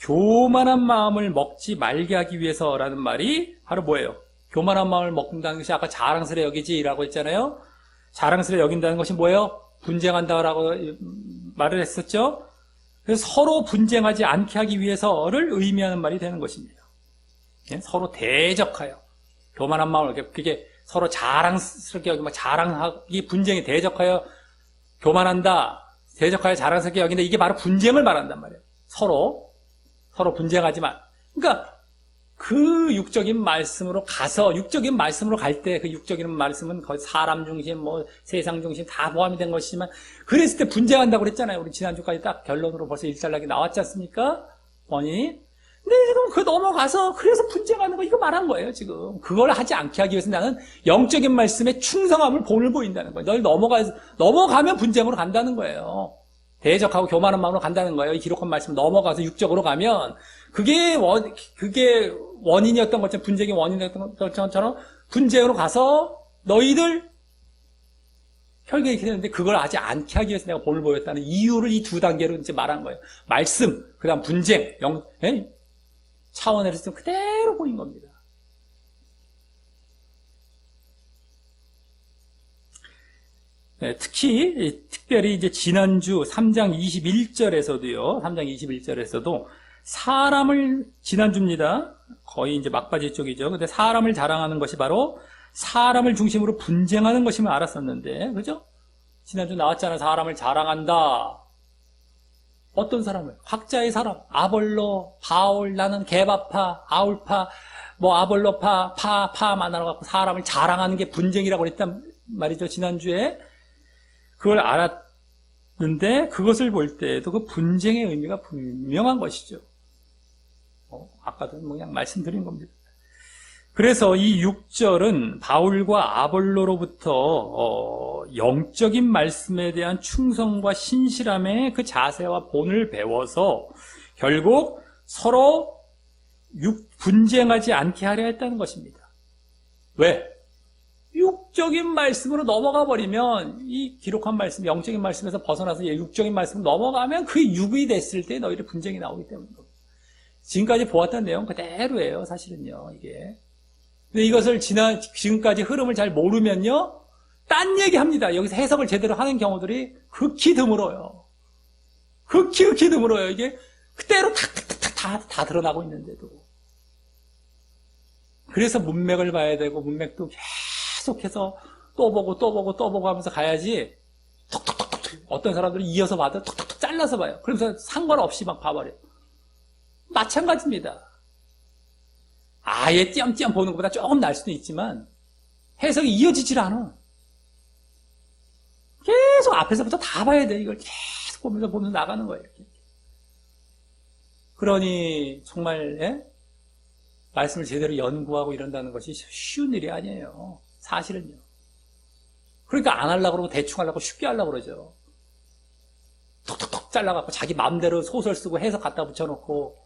교만한 마음을 먹지 말게 하기 위해서라는 말이 바로 뭐예요? 교만한 마음을 먹는다는 것이 아까 자랑스레 여기지라고 했잖아요. 자랑스레 여긴다는 것이 뭐예요? 분쟁한다라고 말을 했었죠. 그래서 서로 분쟁하지 않게 하기 위해서를 의미하는 말이 되는 것입니다. 서로 대적하여 교만한 마음을 그게 서로 자랑스럽게 여기면 자랑하기 분쟁에 대적하여 교만한다. 대적하여 자랑스럽게 여긴다. 이게 바로 분쟁을 말한단 말이에요. 서로 분쟁하지만. 그러니까 그 육적인 말씀으로 가서 육적인 말씀으로 갈 때 그 육적인 말씀은 거의 사람 중심, 세상 중심 다 포함이 된 것이지만 그랬을 때 분쟁한다고 그랬잖아요. 우리 지난주까지 딱 결론으로 벌써 일단락이 나왔지 않습니까? 원이 근데 지금 그 넘어가서 그래서 분쟁하는 거 이거 말한 거예요 지금. 그걸 하지 않게 하기 위해서 나는 영적인 말씀에 충성함을 본을 보인다는 거예요. 널 넘어가면 분쟁으로 간다는 거예요. 대적하고 교만한 마음으로 간다는 거예요. 이 기록한 말씀 넘어가서 육적으로 가면 그게 원인이었던 것처럼, 분쟁의 원인이었던 것처럼 분쟁으로 가서 너희들 혈기 이렇게 되는데 그걸 하지 않게 하기 위해서 내가 본을 보였다는 이유를 이 두 단계로 이제 말한 거예요. 말씀, 그 다음 분쟁, 차원에서 그대로 보인 겁니다. 네, 특별히 이제 지난주 3장 21절에서도요, 3장 21절에서도 사람을, 지난주입니다. 거의 이제 막바지 쪽이죠. 근데 사람을 자랑하는 것이 바로 사람을 중심으로 분쟁하는 것임을 알았었는데, 그죠? 지난주 나왔잖아요. 사람을 자랑한다. 어떤 사람을? 각자의 사람. 아볼로, 바울, 나는 게바파, 아울파, 아볼로파, 파 만나러 사람을 자랑하는 게 분쟁이라고 그랬단 말이죠. 지난주에. 그걸 알았는데, 그것을 볼 때에도 그 분쟁의 의미가 분명한 것이죠. 아까도 그냥 말씀드린 겁니다. 그래서 이 6절은 바울과 아볼로로부터 영적인 말씀에 대한 충성과 신실함의 그 자세와 본을 배워서 결국 서로 분쟁하지 않게 하려 했다는 것입니다. 왜? 육적인 말씀으로 넘어가 버리면 이 기록한 말씀, 영적인 말씀에서 벗어나서 육적인 말씀으로 넘어가면 그 육이 됐을 때 너희들 분쟁이 나오기 때문입니다. 지금까지 보았던 내용 그대로예요, 사실은요, 이게. 근데 이것을 지금까지 흐름을 잘 모르면요, 딴 얘기 합니다. 여기서 해석을 제대로 하는 경우들이 극히 드물어요. 극히 드물어요. 이게 그대로 탁탁탁탁 다 드러나고 있는데도. 그래서 문맥을 봐야 되고, 문맥도 계속해서 또 보고 하면서 가야지, 톡톡톡톡. 어떤 사람들은 이어서 봐도 톡톡톡 잘라서 봐요. 그러면서 상관없이 막 봐버려요. 마찬가지입니다. 아예 띄엄띄엄 보는 것보다 조금 날 수도 있지만 해석이 이어지질 않아. 계속 앞에서부터 다 봐야 돼. 이걸 계속 보면서 나가는 거예요. 이렇게. 그러니 정말 말씀을 제대로 연구하고 이런다는 것이 쉬운 일이 아니에요. 사실은요. 그러니까 안 하려고 그러고 대충 하려고 쉽게 하려고 그러죠. 톡톡톡 잘라갖고 자기 마음대로 소설 쓰고 해석 갖다 붙여놓고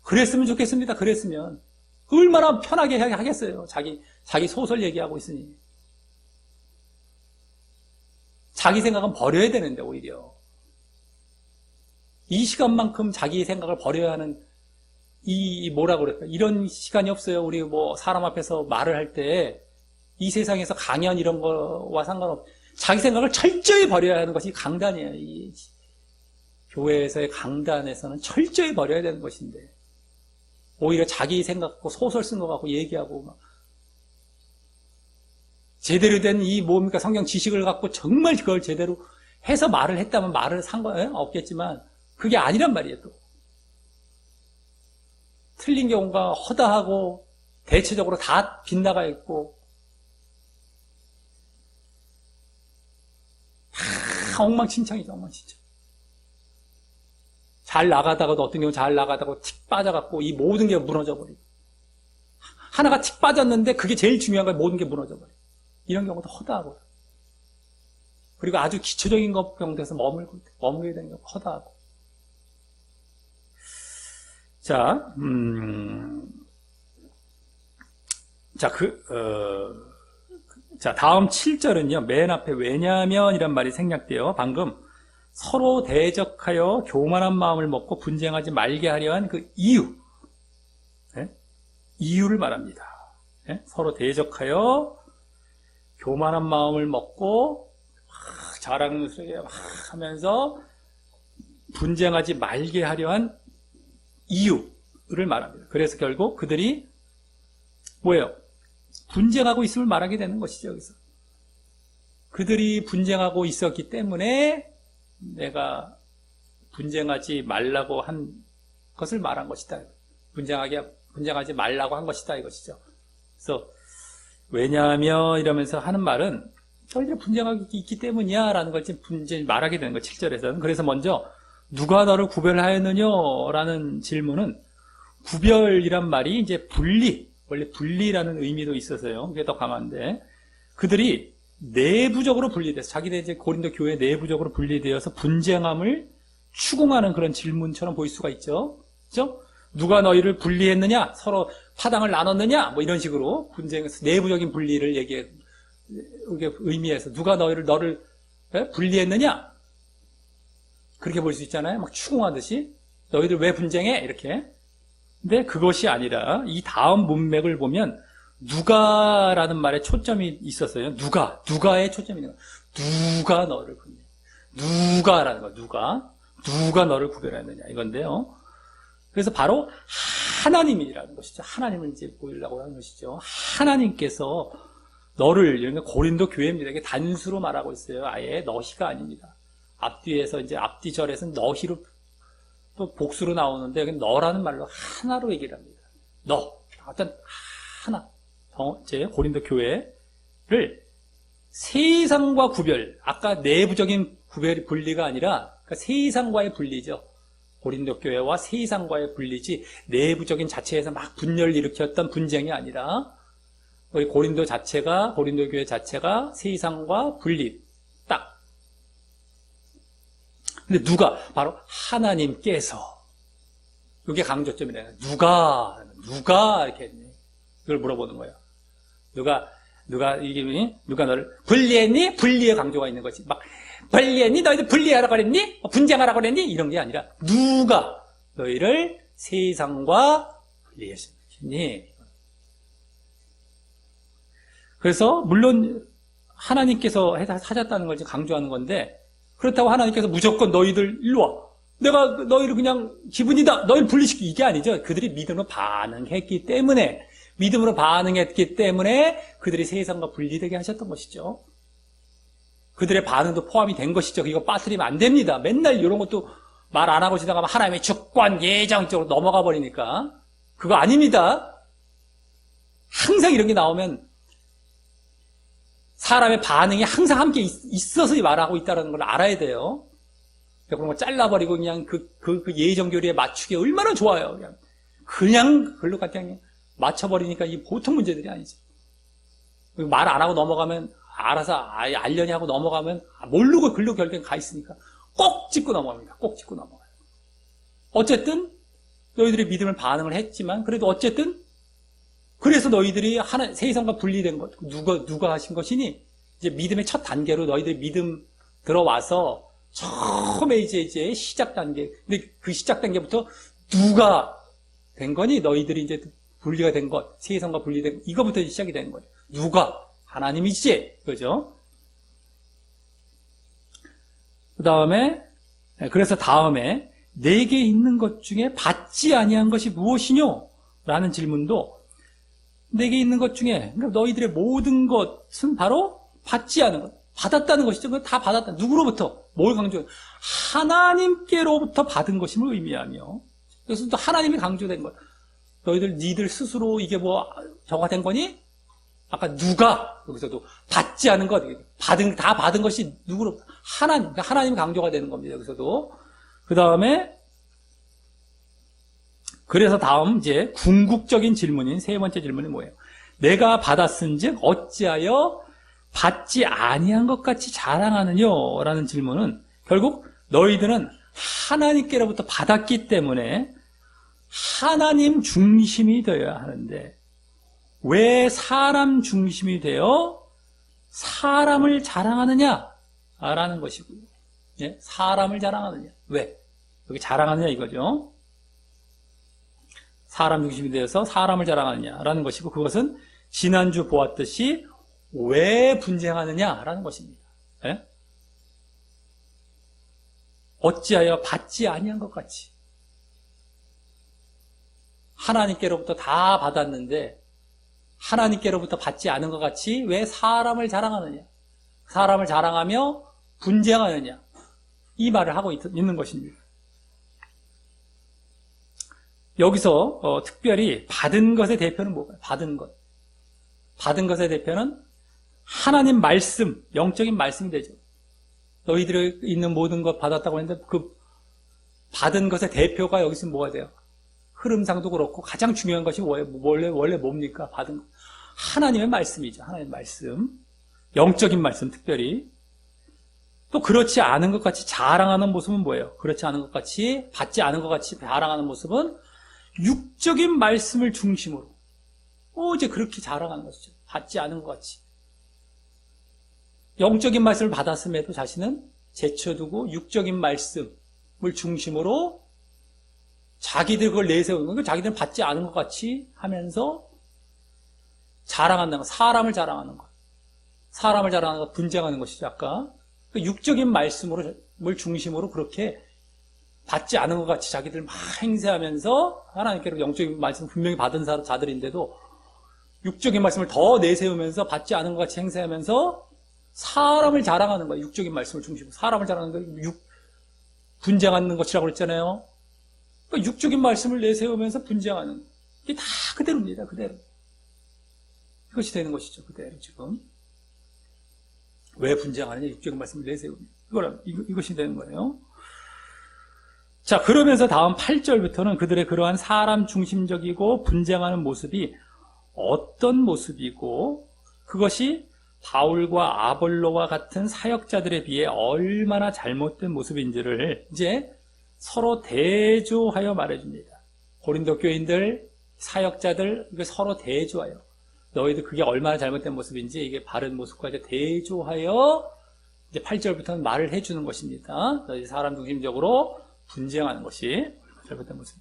그랬으면 좋겠습니다. 그랬으면. 얼마나 편하게 하겠어요. 자기 소설 얘기하고 있으니. 자기 생각은 버려야 되는데, 오히려. 이 시간만큼 자기 생각을 버려야 하는, 뭐라고 그럴까. 이런 시간이 없어요. 우리 사람 앞에서 말을 할 때, 이 세상에서 강연 이런 거와 자기 생각을 철저히 버려야 하는 것이 강단이에요. 이 교회에서의 강단에서는 철저히 버려야 되는 것인데. 오히려 자기 생각 갖고 소설 쓴 거 갖고 얘기하고 막 제대로 된 성경 지식을 갖고 정말 그걸 제대로 해서 말을 했다면 말을 상관없겠지만 그게 아니란 말이에요. 또 틀린 경우가 허다하고 대체적으로 다 빗나가 있고 다 엉망진창이죠. 엉망진창. 잘 나가다가도 어떤 경우 잘 나가다가 틱 빠져갖고 이 모든 게 무너져버리고 하나가 틱 빠졌는데 그게 제일 중요한 거예요. 모든 게 무너져버리고 이런 경우도 허다하고 그리고 아주 기초적인 것 경우에서 머물게 되는 경우가 허다하고 다음 7절은요. 맨 앞에 왜냐하면 이란 말이 생략돼요. 방금 서로 대적하여 교만한 마음을 먹고 분쟁하지 말게 하려 한 그 이유. 이유를 말합니다. 서로 대적하여 교만한 마음을 먹고 자랑스럽게 하면서 분쟁하지 말게 하려 한 이유를 말합니다. 그래서 결국 그들이 뭐예요? 분쟁하고 있음을 말하게 되는 것이죠. 여기서 그들이 분쟁하고 있었기 때문에 내가 분쟁하지 말라고 한 것을 말한 것이다. 분쟁하지 말라고 한 것이다 이것이죠. 그래서 왜냐하면 이러면서 하는 말은 저희들이 분쟁하고 있기 때문이야 라는 걸 말하게 되는 거예요. 7절에서는. 그래서 먼저 누가 너를 구별하였느냐 라는 질문은 구별이란 말이 이제 분리, 원래 분리라는 의미도 있어서요. 그게 더 강한데, 그들이 내부적으로 분리돼서, 자기들 이제 고린도 교회 내부적으로 분리되어서 분쟁함을 추궁하는 그런 질문처럼 보일 수가 있죠. 그죠? 누가 너희를 분리했느냐? 서로 파당을 나눴느냐? 뭐 이런 식으로 분쟁에서 내부적인 분리를 의미해서 누가 너를 분리했느냐? 그렇게 볼 수 있잖아요. 막 추궁하듯이. 너희들 왜 분쟁해? 이렇게. 근데 그것이 아니라 이 다음 문맥을 보면 누가라는 말에 초점이 있었어요. 누가의 초점이 있는 거예요. 누가 너를 분리해? 누가라는 거. 누가 너를 구별했느냐 이건데요. 그래서 바로 하나님이라는 것이죠. 하나님을 이제 보이려고 하는 것이죠. 하나님께서 너를, 이런 고린도 교회입니다. 이게 단수로 말하고 있어요. 아예 너희가 아닙니다. 앞뒤에서 이제 앞뒤절에서는 너희로 또 복수로 나오는데 너라는 말로 하나로 얘기를 합니다. 어떤 하나. 이제 고린도 교회를 세상과 구별, 아까 내부적인 분리가 아니라 그러니까 세상과의 분리죠. 고린도 교회와 세상과의 분리지 내부적인 자체에서 막 분열을 일으켰던 분쟁이 아니라 고린도 교회 자체가 세상과 분리 딱. 근데 바로 하나님께서, 이게 강조점이래요. 누가 이렇게 했니? 이걸 물어보는 거예요. 누가 너를 분리했니? 분리의 강조가 있는 거지. 막 분리했니? 너희들 분리하라고 그랬니? 분쟁하라고 그랬니? 이런 게 아니라 누가 너희를 세상과 분리했니? 그래서 물론 하나님께서 하셨다는 걸 강조하는 건데, 그렇다고 하나님께서 무조건 너희들 일로 와, 내가 너희를 그냥 기분이다, 너희를 분리시키기, 이게 아니죠. 그들이 믿음으로 반응했기 때문에 그들이 세상과 분리되게 하셨던 것이죠. 그들의 반응도 포함이 된 것이죠. 이거 빠뜨리면 안 됩니다. 맨날 이런 것도 말 안 하고 지나가면 하나님의 주권, 예정 쪽으로 넘어가 버리니까. 그거 아닙니다. 항상 이런 게 나오면 사람의 반응이 항상 함께 있어서 말하고 있다는 걸 알아야 돼요. 그런 거 잘라버리고 그냥 그 예정 교리에 맞추기 얼마나 좋아요. 그냥 글로 그냥 맞춰버리니까 이게 보통 문제들이 아니죠. 말 안 하고 넘어가면 알아서 알려니 하고 넘어가면 모르고 글로 결국엔 가 있으니까 꼭 짚고 넘어갑니다. 꼭 짚고 넘어가요. 어쨌든 너희들이 믿음을 반응을 했지만 그래도 어쨌든 그래서 너희들이 세상과 분리된 것, 누가 하신 것이니? 이제 믿음의 첫 단계로 너희들이 믿음 들어와서 처음에 이제 시작 단계, 근데 그 시작 단계부터 누가 된 거니? 너희들이 이제 분리가 된 것, 세상과 분리된 것, 이거부터 시작이 되는 거예요. 누가? 하나님이지, 그죠? 그래서 다음에 내게 있는 것 중에 받지 아니한 것이 무엇이뇨? 라는 질문도, 내게 있는 것 중에, 그러니까 너희들의 모든 것은 바로 받지 않은 것, 받았다는 것이죠. 다 받았다. 누구로부터? 뭘 강조해요? 하나님께로부터 받은 것임을 의미하며, 그래서 또 하나님이 강조된 것. 니들 스스로 이게 저가 된 거니? 아까 누가, 여기서도 받지 않은 것, 다 받은 것이 누구로부터? 하나님 강조가 되는 겁니다. 여기서도. 그래서 다음 이제 궁극적인 질문인 세 번째 질문이 뭐예요? 내가 받았은즉 어찌하여 받지 아니한 것 같이 자랑하느뇨? 라는 질문은 결국 너희들은 하나님께로부터 받았기 때문에 하나님 중심이 되어야 하는데 왜 사람 중심이 되어 사람을 자랑하느냐? 라는 것이고요. 예? 사람을 자랑하느냐? 왜? 여기 자랑하느냐 이거죠. 사람 중심이 되어서 사람을 자랑하느냐라는 것이고, 그것은 지난주 보았듯이 왜 분쟁하느냐라는 것입니다. 예? 어찌하여 받지 아니한 것 같이. 하나님께로부터 다 받았는데 하나님께로부터 받지 않은 것 같이 왜 사람을 자랑하느냐? 사람을 자랑하며 분쟁하느냐? 이 말을 하고 있는 것입니다. 여기서 특별히 받은 것의 대표는 뭘까요? 받은 것. 받은 것의 대표는 하나님 말씀, 영적인 말씀이 되죠. 너희들이 있는 모든 것 받았다고 했는데 그 받은 것의 대표가 여기서 뭐가 돼요? 흐름상도 그렇고 가장 중요한 것이 원래 뭡니까? 받은 것. 하나님의 말씀이죠. 하나님의 말씀. 영적인 말씀 특별히. 또 그렇지 않은 것 같이 자랑하는 모습은 뭐예요? 그렇지 않은 것 같이 받지 않은 것 같이 자랑하는 모습은 육적인 말씀을 중심으로 이제 그렇게 자랑하는 것이죠. 받지 않은 것 같이. 영적인 말씀을 받았음에도 자신은 제쳐두고 육적인 말씀을 중심으로 자기들 그걸 내세우는 거예요. 자기들은 받지 않은 것 같이 하면서 자랑한다는 것, 사람을 자랑하는 것. 사람을 자랑하는 것, 분쟁하는 것이죠. 아까 육적인 말씀을 중심으로 그렇게 받지 않은 것 같이 자기들 막 행세하면서 하나님께로 영적인 말씀을 분명히 받은 자들인데도 육적인 말씀을 더 내세우면서 받지 않은 것 같이 행세하면서 사람을 자랑하는 거예요. 육적인 말씀을 중심으로 사람을 자랑하는 거예요. 분쟁하는 것이라고 그랬잖아요. 그러니까 육적인 말씀을 내세우면서 분쟁하는 거예요. 이게 다 그대로입니다. 그대로. 이것이 되는 것이죠. 그대로 지금. 왜 분쟁하느냐? 육적인 말씀을 내세우면. 이것이 되는 거예요. 자, 그러면서 다음 8절부터는 그들의 그러한 사람 중심적이고 분쟁하는 모습이 어떤 모습이고 그것이 바울과 아볼로와 같은 사역자들에 비해 얼마나 잘못된 모습인지를 이제 서로 대조하여 말해줍니다. 고린도 교인들, 사역자들, 이거 서로 대조하여. 너희들 그게 얼마나 잘못된 모습인지 이게 바른 모습과 이제 대조하여 이제 8절부터는 말을 해주는 것입니다. 너희 사람 중심적으로 분쟁하는 것이 잘못된 모습.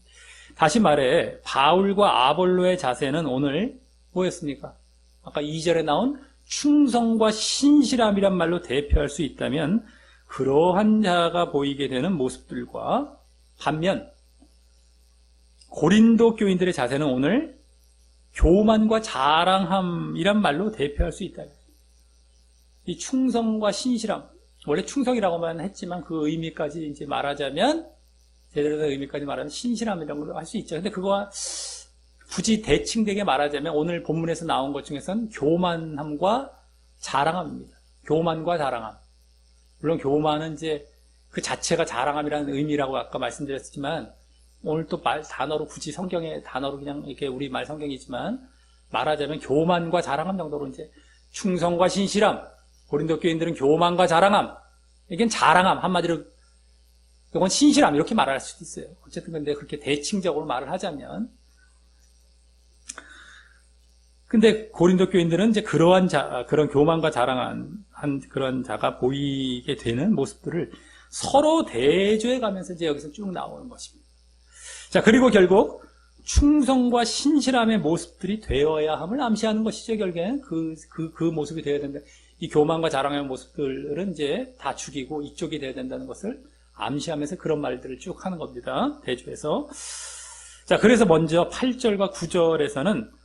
다시 말해 바울과 아볼로의 자세는 오늘 뭐였습니까? 아까 2절에 나온 충성과 신실함이란 말로 대표할 수 있다면 그러한 자가 보이게 되는 모습들과 반면 고린도 교인들의 자세는 오늘 교만과 자랑함이란 말로 대표할 수 있다. 이 충성과 신실함, 원래 충성이라고만 했지만 그 의미까지 이제 말하자면 제대로 된 의미까지 말하면 신실함이라는 걸 할 수 있죠. 근데 그거와 굳이 대칭되게 말하자면 오늘 본문에서 나온 것 중에서는 교만함과 자랑함입니다. 교만과 자랑함. 물론 교만은 이제 그 자체가 자랑함이라는 의미라고 아까 말씀드렸지만 오늘 또 단어로 굳이 성경의 단어로 그냥 이렇게 우리 성경이지만 말하자면 교만과 자랑함 정도로 이제 충성과 신실함. 고린도 교인들은 교만과 자랑함. 이건 자랑함 한마디로 이건 신실함 이렇게 말할 수도 있어요. 어쨌든 근데 그렇게 대칭적으로 말을 하자면 근데 고린도 교인들은 이제 그런 교만과 자랑한 그런 자가 보이게 되는 모습들을 서로 대조해 가면서 이제 여기서 쭉 나오는 것입니다. 자, 그리고 결국 충성과 신실함의 모습들이 되어야 함을 암시하는 것이죠. 결국엔 그 모습이 되어야 된다. 이 교만과 자랑의 모습들은 이제 다 죽이고 이쪽이 되어야 된다는 것을 암시하면서 그런 말들을 쭉 하는 겁니다. 대조해서. 자, 그래서 먼저 8절과 9절에서는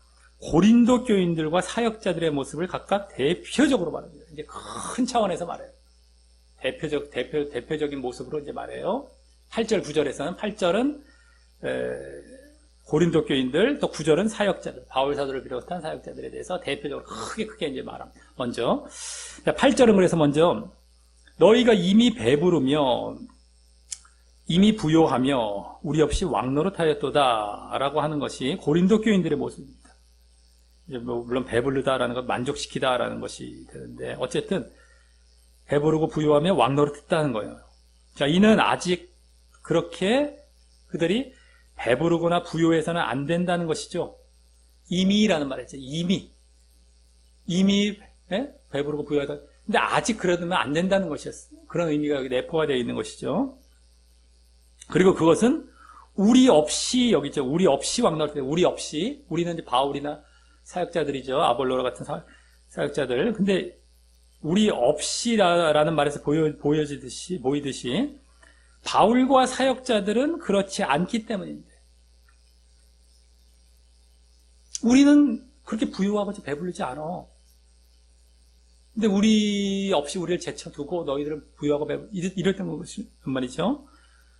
고린도 교인들과 사역자들의 모습을 각각 대표적으로 말합니다. 이제 큰 차원에서 말해요. 대표적인 모습으로 이제 말해요. 8절, 9절에서는 8절은 고린도 교인들, 또 9절은 사역자들, 바울 사도를 비롯한 사역자들에 대해서 대표적으로 크게 이제 말합니다. 먼저 8절은 그래서 먼저 너희가 이미 배부르며 이미 부요하며 우리 없이 왕노릇하였도다 라고 하는 것이 고린도 교인들의 모습입니다. 물론 배부르다라는 것, 만족시키다라는 것이 되는데 어쨌든 배부르고 부요하며 왕노릇했다는 거예요. 자, 이는 아직 그렇게 그들이 배부르거나 부요해서는 안 된다는 것이죠. 이미라는 말이죠. 이미 배부르고 부요하다. 근데 아직 그러면 안 된다는 것이었어요. 그런 의미가 여기 내포가 되어 있는 것이죠. 그리고 그것은 우리 없이 여기 있죠. 우리 없이 왕노릇. 우리 없이 우리는 이제 바울이나 사역자들이죠. 아볼로라 같은 사역자들. 근데 우리 없이라는 말에서 보이듯이 바울과 사역자들은 그렇지 않기 때문입니다. 우리는 그렇게 부유하고 배부르지 않아. 근데 우리 없이 우리를 제쳐두고 너희들은 부유하고 배부르 이럴 때는 말이죠.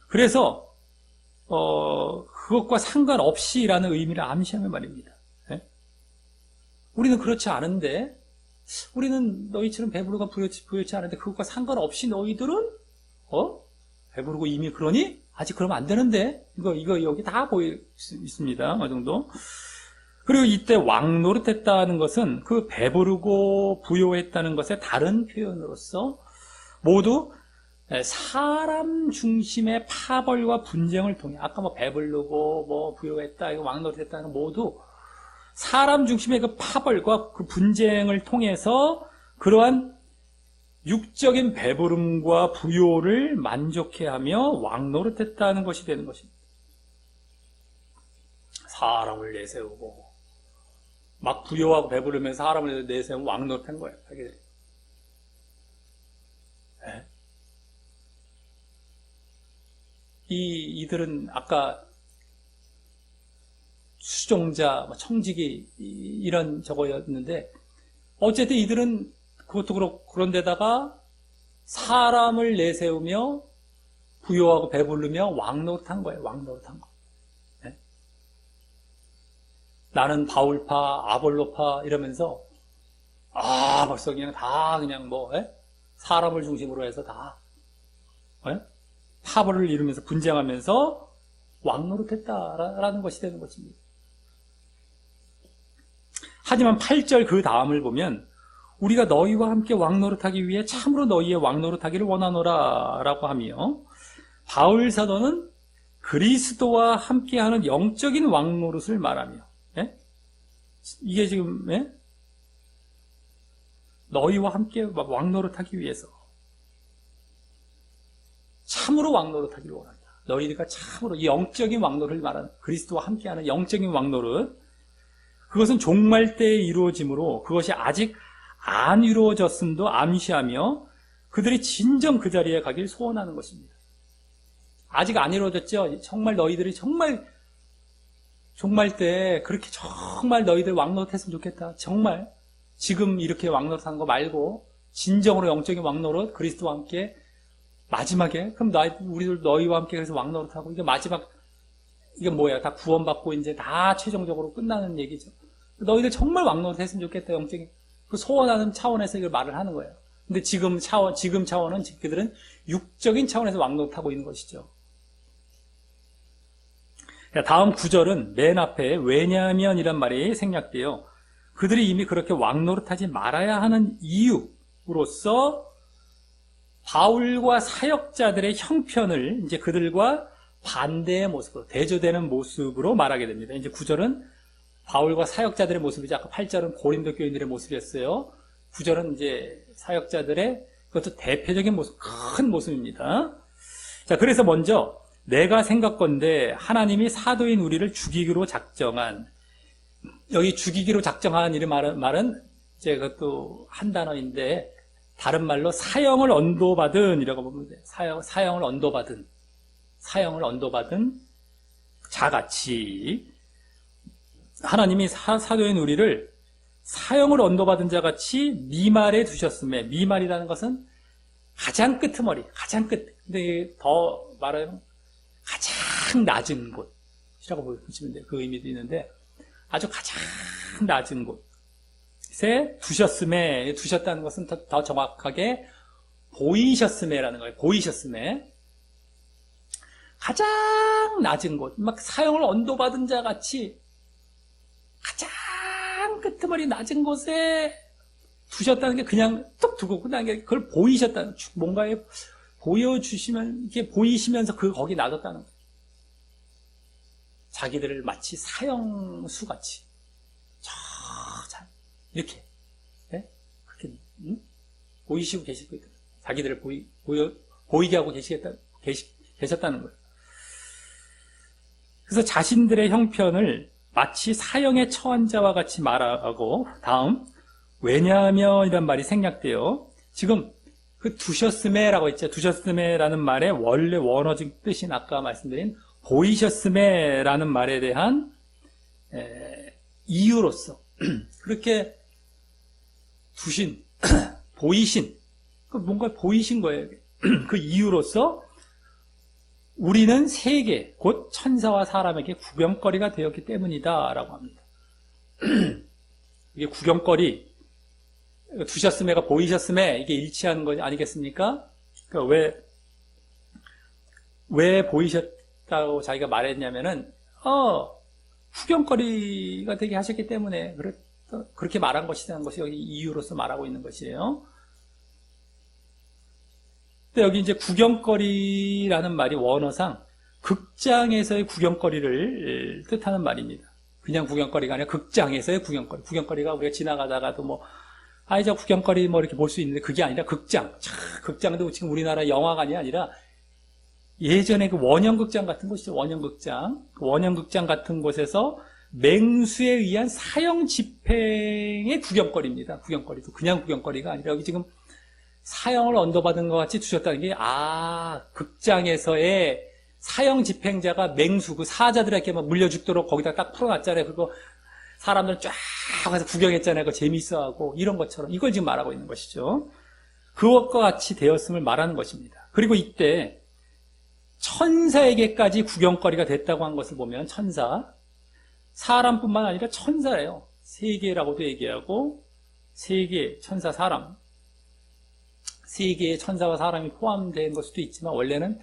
그래서 그것과 상관없이라는 의미를 암시하는 말입니다. 네? 우리는 그렇지 않은데 우리는 너희처럼 배부르고 부유치 않은데 그것과 상관없이 너희들은 배부르고 이미 그러니? 아직 그러면 안 되는데? 이거 여기 다 보일 수 있습니다. 어느 정도. 그리고 이때 왕 노릇했다는 것은 그 배부르고 부요했다는 것의 다른 표현으로서 모두 사람 중심의 파벌과 분쟁을 통해, 아까 뭐 배부르고 뭐 부요했다, 이거 왕 노릇했다는 건 모두 사람 중심의 그 파벌과 그 분쟁을 통해서 그러한 육적인 배부름과 부요를 만족해하며 왕 노릇했다는 것이 되는 것입니다. 사람을 내세우고 막 부요하고 배부르면서 사람을 내세우면 왕 노릇한 거예요. 이들은 아까 수종자, 청지기 이런 저거였는데 어쨌든 이들은 그것도 그렇고 그런데다가 사람을 내세우며 부요하고 배부르며 왕노릇한 거예요. 왕노릇한 거. 네? 나는 바울파, 아볼로파 이러면서 벌써 그냥 다 그냥 사람을 중심으로 해서 다 파벌을 이루면서 분쟁하면서 왕노릇했다라는 것이 되는 것입니다. 하지만 8절 그 다음을 보면 우리가 너희와 함께 왕노릇하기 위해 참으로 너희의 왕노릇하기를 원하노라 라고 하며 바울 사도는 그리스도와 함께하는 영적인 왕노릇을 말하며 이게 지금 너희와 함께 왕노릇하기 위해서 참으로 왕노릇하기를 원한다. 너희가 참으로 이 영적인 왕노릇을 말하는 그리스도와 함께하는 영적인 왕노릇, 그것은 종말 때에 이루어지므로 그것이 아직 안 이루어졌음도 암시하며 그들이 진정 그 자리에 가길 소원하는 것입니다. 아직 안 이루어졌죠? 정말 너희들이 정말 종말 때 그렇게 정말 너희들 왕노릇했으면 좋겠다. 정말 지금 이렇게 왕노릇하는 거 말고 진정으로 영적인 왕노릇, 그리스도와 함께 마지막에 그럼 우리들 너희와 함께 그래서 왕노릇하고 이게 마지막 이게 뭐야? 다 구원받고 이제 다 최종적으로 끝나는 얘기죠. 너희들 정말 왕노릇했으면 좋겠다. 영적인 그 소원하는 차원에서 이걸 말을 하는 거예요. 근데 지금 차원은 그들은 육적인 차원에서 왕노릇하고 있는 것이죠. 다음 9절은 맨 앞에 왜냐하면이란 말이 생략돼요. 그들이 이미 그렇게 왕노릇하지 말아야 하는 이유로서 바울과 사역자들의 형편을 이제 그들과 반대의 모습으로, 대조되는 모습으로 말하게 됩니다. 이제 9절은 바울과 사역자들의 모습이죠. 아까 8절은 고린도 교인들의 모습이었어요. 9절은 이제 사역자들의 그것도 대표적인 모습, 큰 모습입니다. 자, 그래서 먼저 내가 생각건대 하나님이 사도인 우리를 죽이기로 작정한, 여기 죽이기로 작정한 이 말은 이제 그것도 한 단어인데 다른 말로 사형을 언도받은 이라고 보면 돼요. 사형을 언도받은 자같이 하나님이 사도인 우리를 사형을 언도받은 자같이 미말에 두셨음에, 미말이라는 것은 가장 끄트머리, 가장 끝, 근데 더 말하면 가장 낮은 곳이라고 보시면 돼요. 그 의미도 있는데 아주 가장 낮은 곳에 두셨음에, 두셨다는 것은 더 정확하게 보이셨음에라는 거예요. 보이셨음에. 가장 낮은 곳, 막 사형을 언도받은 자 같이 가장 끄트머리 낮은 곳에 두셨다는 게 그냥 뚝 두고 그냥 그걸 보이셨다는, 뭔가에 보여주시면, 이게 보이시면서 거기 놔뒀다는 거예요. 자기들을 마치 사형수 같이 이렇게 그렇게 보이시고 계시고 있다. 자기들을 보이게 하고 계셨다는 거예요. 그래서 자신들의 형편을 마치 사형에 처한 자와 같이 말하고, 다음 왜냐하면 이란 말이 생략돼요. 지금 그 두셨음에라고 했죠. 두셨음에라는 말의 원래 원어적 뜻인 아까 말씀드린 보이셨음에라는 말에 대한 이유로서 그렇게 두신, 보이신, 뭔가 보이신 거예요. 그 이유로서 우리는 세계, 곧 천사와 사람에게 구경거리가 되었기 때문이다 라고 합니다. 이게 구경거리, 두셨음에가 보이셨음에 이게 일치하는 거 아니겠습니까? 그러니까 왜 보이셨다고 자기가 말했냐면은, 후견거리가 되게 하셨기 때문에, 그렇게 말한 것이라는 것이 여기 이유로서 말하고 있는 것이에요. 근데 여기 이제 구경거리라는 말이 원어상 극장에서의 구경거리를 뜻하는 말입니다. 그냥 구경거리가 아니라 극장에서의 구경거리. 구경거리가 우리가 지나가다가도 뭐, 저 구경거리 뭐 이렇게 볼 수 있는데 그게 아니라 극장. 극장도 지금 우리나라 영화관이 아니라 예전에 그 원형극장 같은 곳이죠. 원형극장. 그 원형극장 같은 곳에서 맹수에 의한 사형 집행의 구경거리입니다. 구경거리도. 그냥 구경거리가 아니라 여기 지금 사형을 언도받은 것 같이 두셨다는 게, 극장에서의 사형 집행자가 맹수, 그 사자들에게 막 물려 죽도록 거기다 딱 풀어놨잖아요. 그리고 사람들 쫙 가서 구경했잖아요. 그거 재미있어하고, 이런 것처럼. 이걸 지금 말하고 있는 것이죠. 그것과 같이 되었음을 말하는 것입니다. 그리고 이때 천사에게까지 구경거리가 됐다고 한 것을 보면, 사람뿐만 아니라 천사예요. 세계라고도 얘기하고, 세계, 천사, 사람. 세계의 천사와 사람이 포함된 걸 수도 있지만 원래는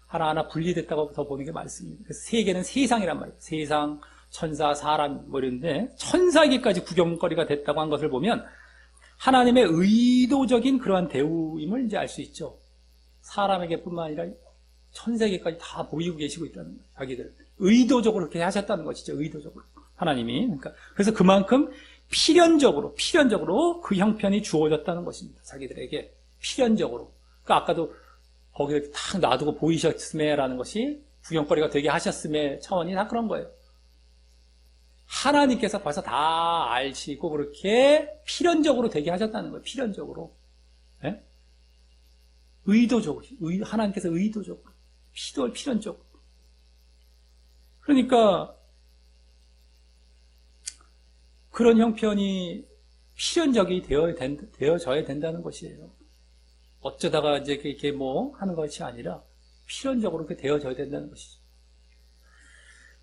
하나하나 분리됐다고 더 보는 게 맞습니다. 그래서 세계는 세상이란 말이에요. 세상, 천사, 사람 뭐 이런데 천사에게까지 구경거리가 됐다고 한 것을 보면 하나님의 의도적인 그러한 대우임을 이제 알 수 있죠. 사람에게뿐만 아니라 천사에게까지 다 보이고 계시고 있다는 거예요. 자기들 의도적으로 그렇게 하셨다는 것이죠. 의도적으로 하나님이. 그래서 그만큼 필연적으로 그 형편이 주어졌다는 것입니다. 자기들에게 필연적으로. 그러니까 아까도 거기를 딱 놔두고 보이셨음에라는 것이 구경거리가 되게 하셨음의 차원이 다 그런 거예요. 하나님께서 벌써 다 아시고 그렇게 필연적으로 되게 하셨다는 거예요. 필연적으로. 네? 의도적으로. 하나님께서 의도적으로. 필연적으로. 그러니까 그런 형편이 필연적이 되어져야 된다는 것이에요. 어쩌다가 이제 이렇게 뭐 하는 것이 아니라 필연적으로 그렇게 되어져야 된다는 것이죠.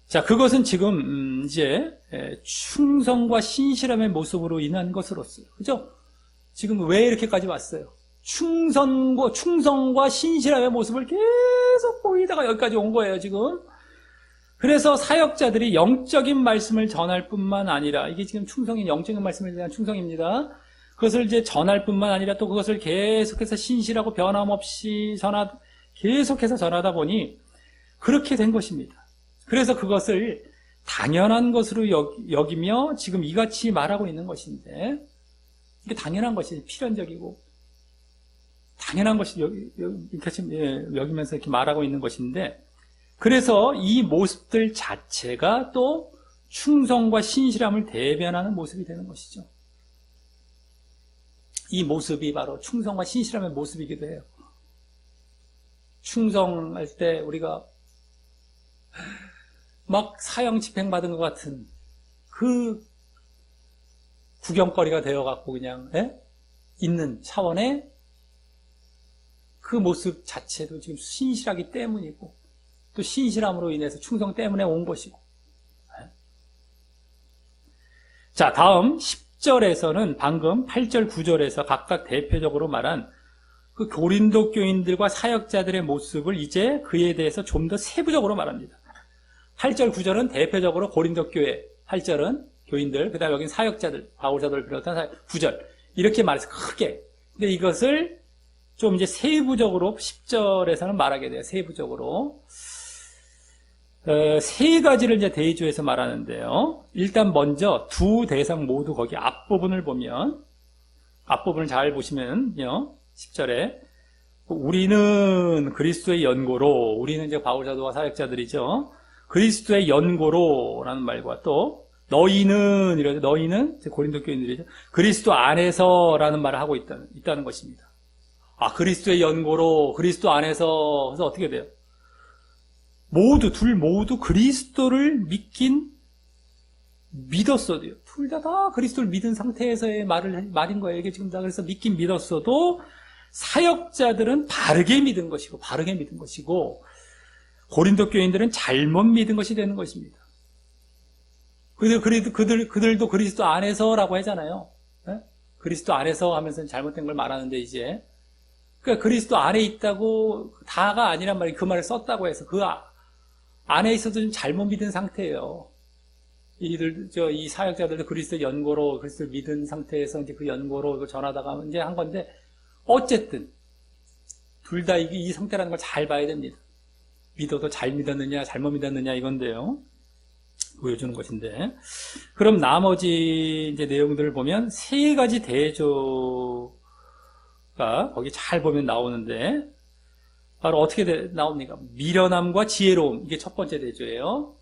자, 그것은 지금 이제 충성과 신실함의 모습으로 인한 것으로서요. 그죠? 지금 왜 이렇게까지 왔어요? 충성과 신실함의 모습을 계속 보이다가 여기까지 온 거예요, 지금. 그래서 사역자들이 영적인 말씀을 전할 뿐만 아니라, 이게 지금 영적인 말씀에 대한 충성입니다. 그것을 이제 전할 뿐만 아니라 또 그것을 계속해서 신실하고 변함없이 계속해서 전하다 보니 그렇게 된 것입니다. 그래서 그것을 당연한 것으로 여기며 지금 이같이 말하고 있는 것인데, 이게 당연한 것이 필연적이고 당연한 것이 여기면서 이렇게 말하고 있는 것인데, 그래서 이 모습들 자체가 또 충성과 신실함을 대변하는 모습이 되는 것이죠. 이 모습이 바로 충성과 신실함의 모습이기도 해요. 충성할 때 우리가 막 사형 집행받은 것 같은 그 구경거리가 되어갖고 그냥 있는 차원의 그 모습 자체도 지금 신실하기 때문이고, 또 신실함으로 인해서 충성 때문에 온 것이고. 자, 다음 10절에서는 방금 8절, 9절에서 각각 대표적으로 말한 그 고린도 교인들과 사역자들의 모습을 이제 그에 대해서 좀 더 세부적으로 말합니다. 8절, 9절은 대표적으로 고린도 교회, 8절은 교인들, 그 다음에 여기는 사역자들, 바울사도를 비롯한 9절. 이렇게 말해서 크게. 근데 이것을 좀 이제 세부적으로 10절에서는 말하게 돼요. 세부적으로. 세 가지를 이제 대조해서 말하는데요. 일단 먼저 두 대상 모두 거기 앞부분을 보면, 앞부분을 잘 보시면요. 10절에 우리는 그리스도의 연고로, 우리는 이제 바울사도와 사역자들이죠. 그리스도의 연고로라는 말과 또 너희는, 이러죠. 너희는 고린도 교인들이죠. 그리스도 안에서라는 말을 하고 있다는 것입니다. 그리스도의 연고로, 그리스도 안에서. 그래서 어떻게 돼요? 둘 모두 그리스도를 믿었어도요. 둘 다 그리스도를 믿은 상태에서의 말인 거예요. 이게 지금 다. 그래서 믿긴 믿었어도 사역자들은 바르게 믿은 것이고, 고린도 교인들은 잘못 믿은 것이 되는 것입니다. 그들도 그리스도 안에서라고 하잖아요. 네? 그리스도 안에서 하면서 잘못된 걸 말하는데, 이제 그러니까 그리스도 안에 있다고 다가 아니란 말이 그 말을 썼다고 해서 그 안에 있어도 좀 잘못 믿은 상태예요. 이 사역자들도 그리스도 연고로 그리스도를 믿은 상태에서 이제 그 연고로 전하다가 이제 한 건데, 어쨌든 둘 다 이 상태라는 걸 잘 봐야 됩니다. 믿어도 잘 믿었느냐 잘못 믿었느냐 이건데요. 보여주는 것인데, 그럼 나머지 이제 내용들을 보면 세 가지 대조가 거기 잘 보면 나오는데, 바로 어떻게 나옵니까? 미련함과 지혜로움, 이게 첫 번째 대조예요.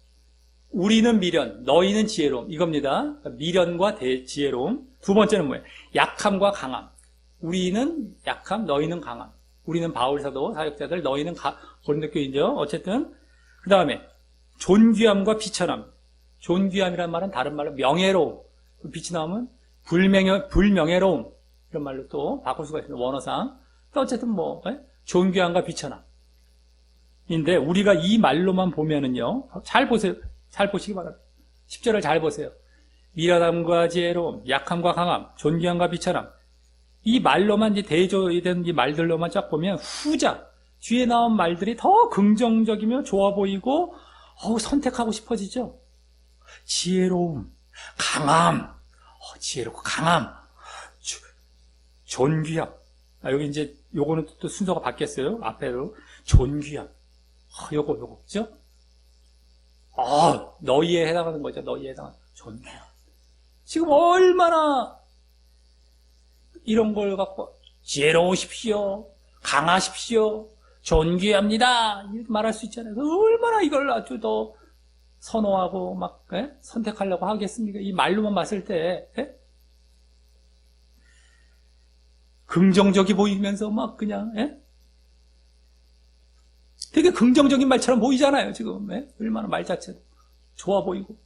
우리는 미련, 너희는 지혜로움, 이겁니다. 미련과 지혜로움. 두 번째는 뭐예요? 약함과 강함. 우리는 약함, 너희는 강함. 우리는 바울사도 사역자들, 너희는 고린도 교인이죠. 어쨌든 그 다음에 존귀함과 비천함. 존귀함이란 말은 다른 말로 명예로움. 빛이 나오면 불명예로움. 이런 말로 또 바꿀 수가 있습니다. 원어상. 또 어쨌든 존귀함과 비천함. 인데 우리가 이 말로만 보면은요. 잘 보세요. 잘 보시기 바랍니다. 10절을 잘 보세요. 미련함과 지혜로움, 약함과 강함, 존귀함과 비천함. 이 말로만 이제 대조된 이 말들로만 쫙 보면 후자, 뒤에 나온 말들이 더 긍정적이며 좋아 보이고 선택하고 싶어지죠. 지혜로움, 강함, 지혜롭고 강함, 존귀함. 여기 이제 요거는 또 순서가 바뀌었어요. 앞에로 존귀함. 요거 그죠? 너희에 해당하는 거죠. 너희에 해당하는 존귀함. 지금 얼마나 이런 걸 갖고 지혜로우십시오, 강하십시오, 존귀합니다 이렇게 말할 수 있잖아요. 얼마나 이걸 아주 더 선호하고 막 선택하려고 하겠습니까? 이 말로만 봤을 때 긍정적이 보이면서 막 그냥 되게 긍정적인 말처럼 보이잖아요. 지금 얼마나 말 자체도 좋아 보이고.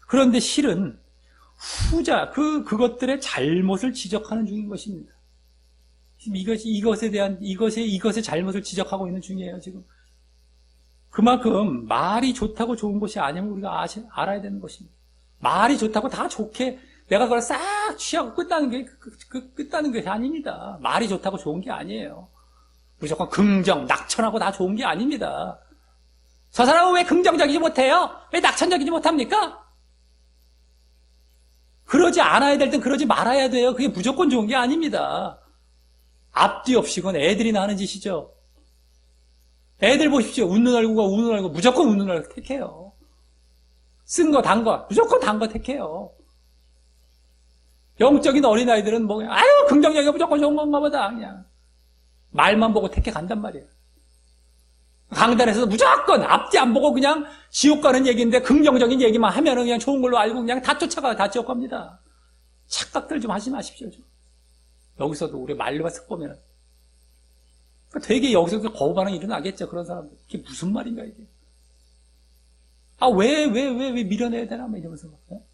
그런데 실은 후자, 그것들의 잘못을 지적하는 중인 것입니다. 지금 이것의 잘못을 지적하고 있는 중이에요, 지금. 그만큼 말이 좋다고 좋은 것이 아니면 우리가 알아야 되는 것입니다. 말이 좋다고 다 좋게 내가 그걸 싹 취하고 끝나는 것이 아닙니다. 말이 좋다고 좋은 게 아니에요. 무조건 긍정, 낙천하고 다 좋은 게 아닙니다. 저 사람은 왜 긍정적이지 못해요? 왜 낙천적이지 못합니까? 그러지 않아야 될 땐 그러지 말아야 돼요. 그게 무조건 좋은 게 아닙니다. 앞뒤 없이 그건 애들이나 하는 짓이죠. 애들 보십시오. 웃는 얼굴과 우는 얼굴, 무조건 웃는 얼굴 택해요. 쓴 거, 단 거, 무조건 단 거 택해요. 영적인 어린아이들은 긍정적이고 무조건 좋은 건가 보다. 그냥 말만 보고 택해 간단 말이에요. 강단에서 무조건 앞뒤 안 보고 그냥 지옥 가는 얘기인데 긍정적인 얘기만 하면은 그냥 좋은 걸로 알고 그냥 다 쫓아가요. 다 지옥 갑니다. 착각들 좀 하지 마십시오. 좀. 여기서도 우리 말로만 쓱 보면은. 되게 여기서도 거부 반응이 일어나겠죠. 그런 사람들. 이게 무슨 말인가, 이게. 왜 밀어내야 되나? 이러면서.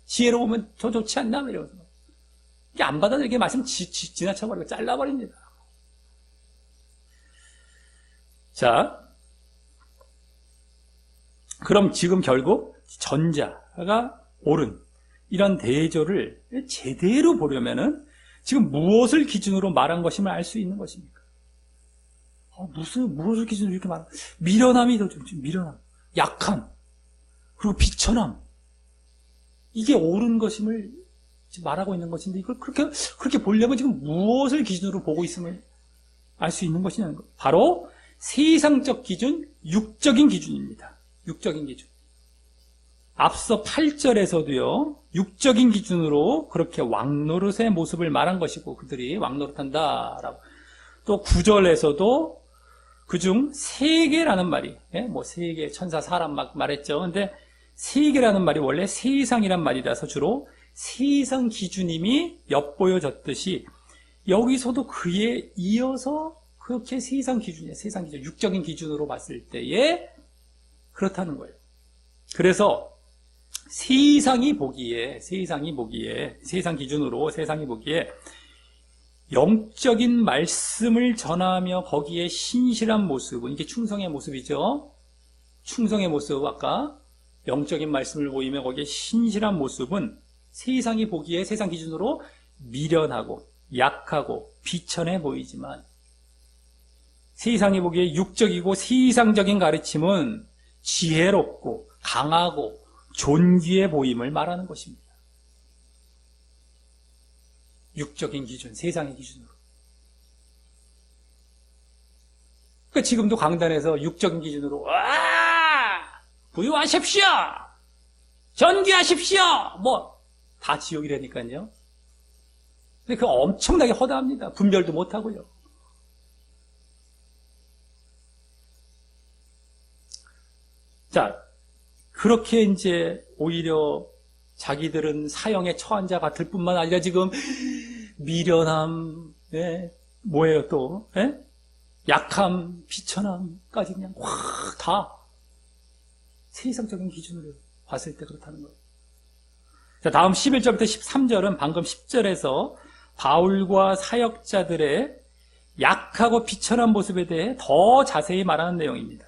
지혜로우면 더 좋지 않나? 이러면서. 이게 안 받아들이게 말씀 지나쳐버리고 잘라버립니다. 자. 그럼 지금 결국 전자가 옳은 이런 대조를 제대로 보려면은 지금 무엇을 기준으로 말한 것임을 알 수 있는 것입니까? 무엇을 기준으로 이렇게 말한? 미련함이 더 좋지. 미련함, 약함, 그리고 비천함. 이게 옳은 것임을 말하고 있는 것인데 이걸 그렇게 보려면 지금 무엇을 기준으로 보고 있음을 알 수 있는 것이냐는 것. 바로 세상적 기준, 육적인 기준입니다. 육적인 기준. 앞서 8절에서도요, 육적인 기준으로 그렇게 왕노릇의 모습을 말한 것이고, 그들이 왕노릇한다라고. 또 9절에서도 그중 세계라는 말이, 세계, 천사, 사람 막 말했죠. 근데 세계라는 말이 원래 세상이란 말이라서 주로 세상 기준임이 엿보여졌듯이, 여기서도 그에 이어서 그렇게 세상 기준이에요. 세상 기준, 육적인 기준으로 봤을 때에 그렇다는 거예요. 그래서 세상 기준으로 세상이 보기에 영적인 말씀을 전하며 거기에 신실한 모습은 이게 충성의 모습이죠. 충성의 모습, 아까 영적인 말씀을 보이며 거기에 신실한 모습은 세상이 보기에 세상 기준으로 미련하고 약하고 비천해 보이지만 세상이 보기에 육적이고 세상적인 가르침은 지혜롭고 강하고 존귀해 보임을 말하는 것입니다. 육적인 기준, 세상의 기준으로. 그러니까 지금도 강단에서 육적인 기준으로 부유하십시오! 존귀하십시오! 다 지옥이라니까요. 근데 그거 엄청나게 허다합니다. 분별도 못하고요. 자, 그렇게 이제 오히려 자기들은 사형에 처한 자 같을 뿐만 아니라 지금 미련함, 뭐예요 또, 약함, 비천함까지 그냥 확 다 세상적인 기준으로 봤을 때 그렇다는 거예요. 자, 다음 11절부터 13절은 방금 10절에서 바울과 사역자들의 약하고 비천한 모습에 대해 더 자세히 말하는 내용입니다.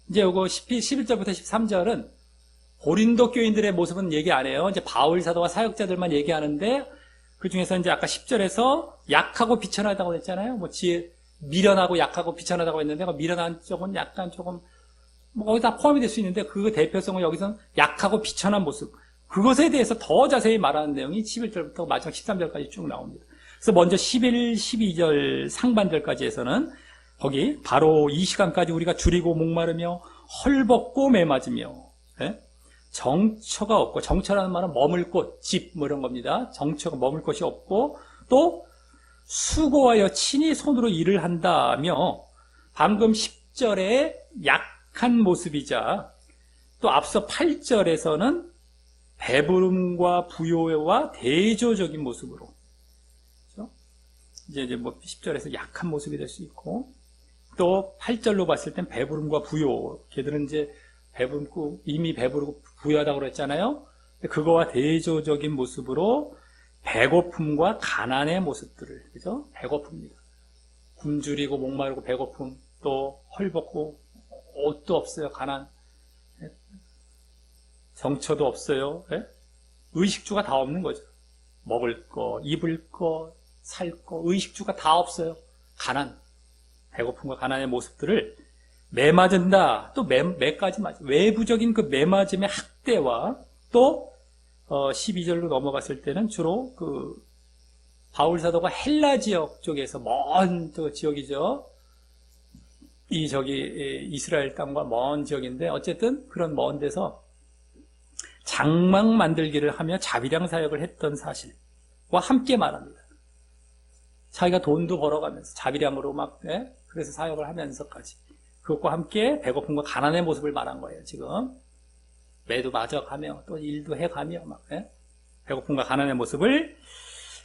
이제 요거 11절부터 13절은 고린도 교인들의 모습은 얘기 안 해요. 이제 바울 사도와 사역자들만 얘기하는데 그 중에서 이제 아까 10절에서 약하고 비천하다고 했잖아요. 미련하고 약하고 비천하다고 했는데 미련한 쪽은 약간 조금 거기 다 포함이 될 수 있는데 그 대표성은 여기서는 약하고 비천한 모습. 그것에 대해서 더 자세히 말하는 내용이 11절부터 마지막 13절까지 쭉 나옵니다. 그래서 먼저 11, 12절 상반절까지 해서는 거기 바로 이 시간까지 우리가 줄이고 목마르며 헐벗고 매맞으며 정처가 없고, 정처라는 말은 머물 곳, 집 이런 겁니다. 정처가 머물 곳이 없고 또 수고하여 친히 손으로 일을 한다며 방금 10절에 약한 모습이자 또 앞서 8절에서는 배부름과 부요와 대조적인 모습으로 이제 10절에서 약한 모습이 될 수 있고 또 8절로 봤을 땐 배부름과 부요, 걔들은 이제 배부르고 이미 배부르고 부유하다고 그랬잖아요. 그거와 대조적인 모습으로 배고픔과 가난의 모습들을, 그죠? 배고픕니다. 굶주리고 목마르고 배고픔, 또 헐벗고 옷도 없어요. 가난, 정처도 없어요. 의식주가 다 없는 거죠. 먹을 거, 입을 거, 살 거, 의식주가 다 없어요. 가난, 배고픔과 가난의 모습들을 매맞은다. 또 매까지 맞아. 외부적인 그 매맞음의 학대와 또 12절로 넘어갔을 때는 주로 그 바울 사도가 헬라 지역 쪽에서 먼 지역이죠. 이스라엘 땅과 먼 지역인데 어쨌든 그런 먼 데서 장막 만들기를 하며 자비량 사역을 했던 사실과 함께 말합니다. 자기가 돈도 벌어가면서 자비량으로 그래서 사역을 하면서까지 그것과 함께 배고픔과 가난의 모습을 말한 거예요. 지금 매도 맞아가며 또 일도 해가며 배고픔과 가난의 모습을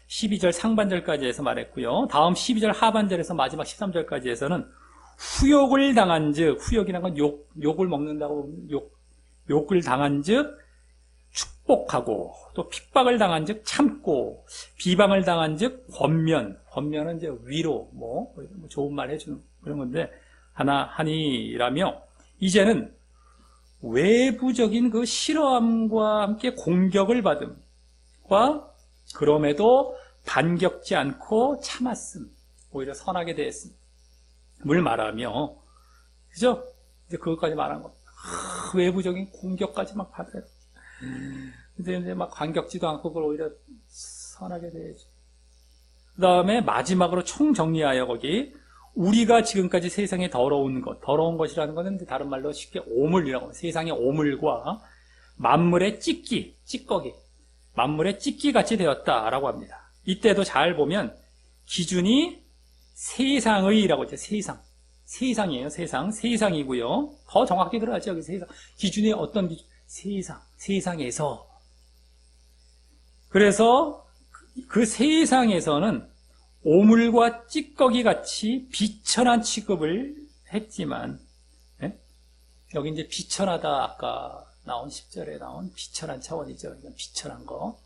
12절 상반절까지 해서 말했고요. 다음 12절 하반절에서 마지막 13절까지 해서는 후욕을 당한 즉, 후욕이라는 건 욕을 먹는다고 욕을 당한 즉 축복하고, 또 핍박을 당한 즉 참고, 비방을 당한 즉 권면은 이제 위로 좋은 말 해주는 그런 건데 하나 하니라며 이제는 외부적인 그 싫어함과 함께 공격을 받음과 그럼에도 반격지 않고 참았음, 오히려 선하게 대했음 을 말하며, 그죠? 이제 그것까지 말한 거. 외부적인 공격까지 막 받아요. 근데 이제 막 반격지도 않고 그걸 오히려 선하게 대해줘. 그 다음에 마지막으로 총정리하여 거기 우리가 지금까지 세상에 더러운 것이라는 것은 다른 말로 쉽게 오물이라고 해요. 세상의 오물과 만물의 찌꺼기, 만물의 찌끼같이 되었다라고 합니다. 이때도 잘 보면 기준이 세상의라고 했죠. 세상이에요. 세상이고요. 더 정확히 들어가죠. 여기 세상. 기준이 어떤 기준? 세상에서. 그래서 그 세상에서는 오물과 찌꺼기 같이 비천한 취급을 했지만, 여기 이제 비천하다, 아까 나온 10절에 나온 비천한 차원이죠. 비천한 거.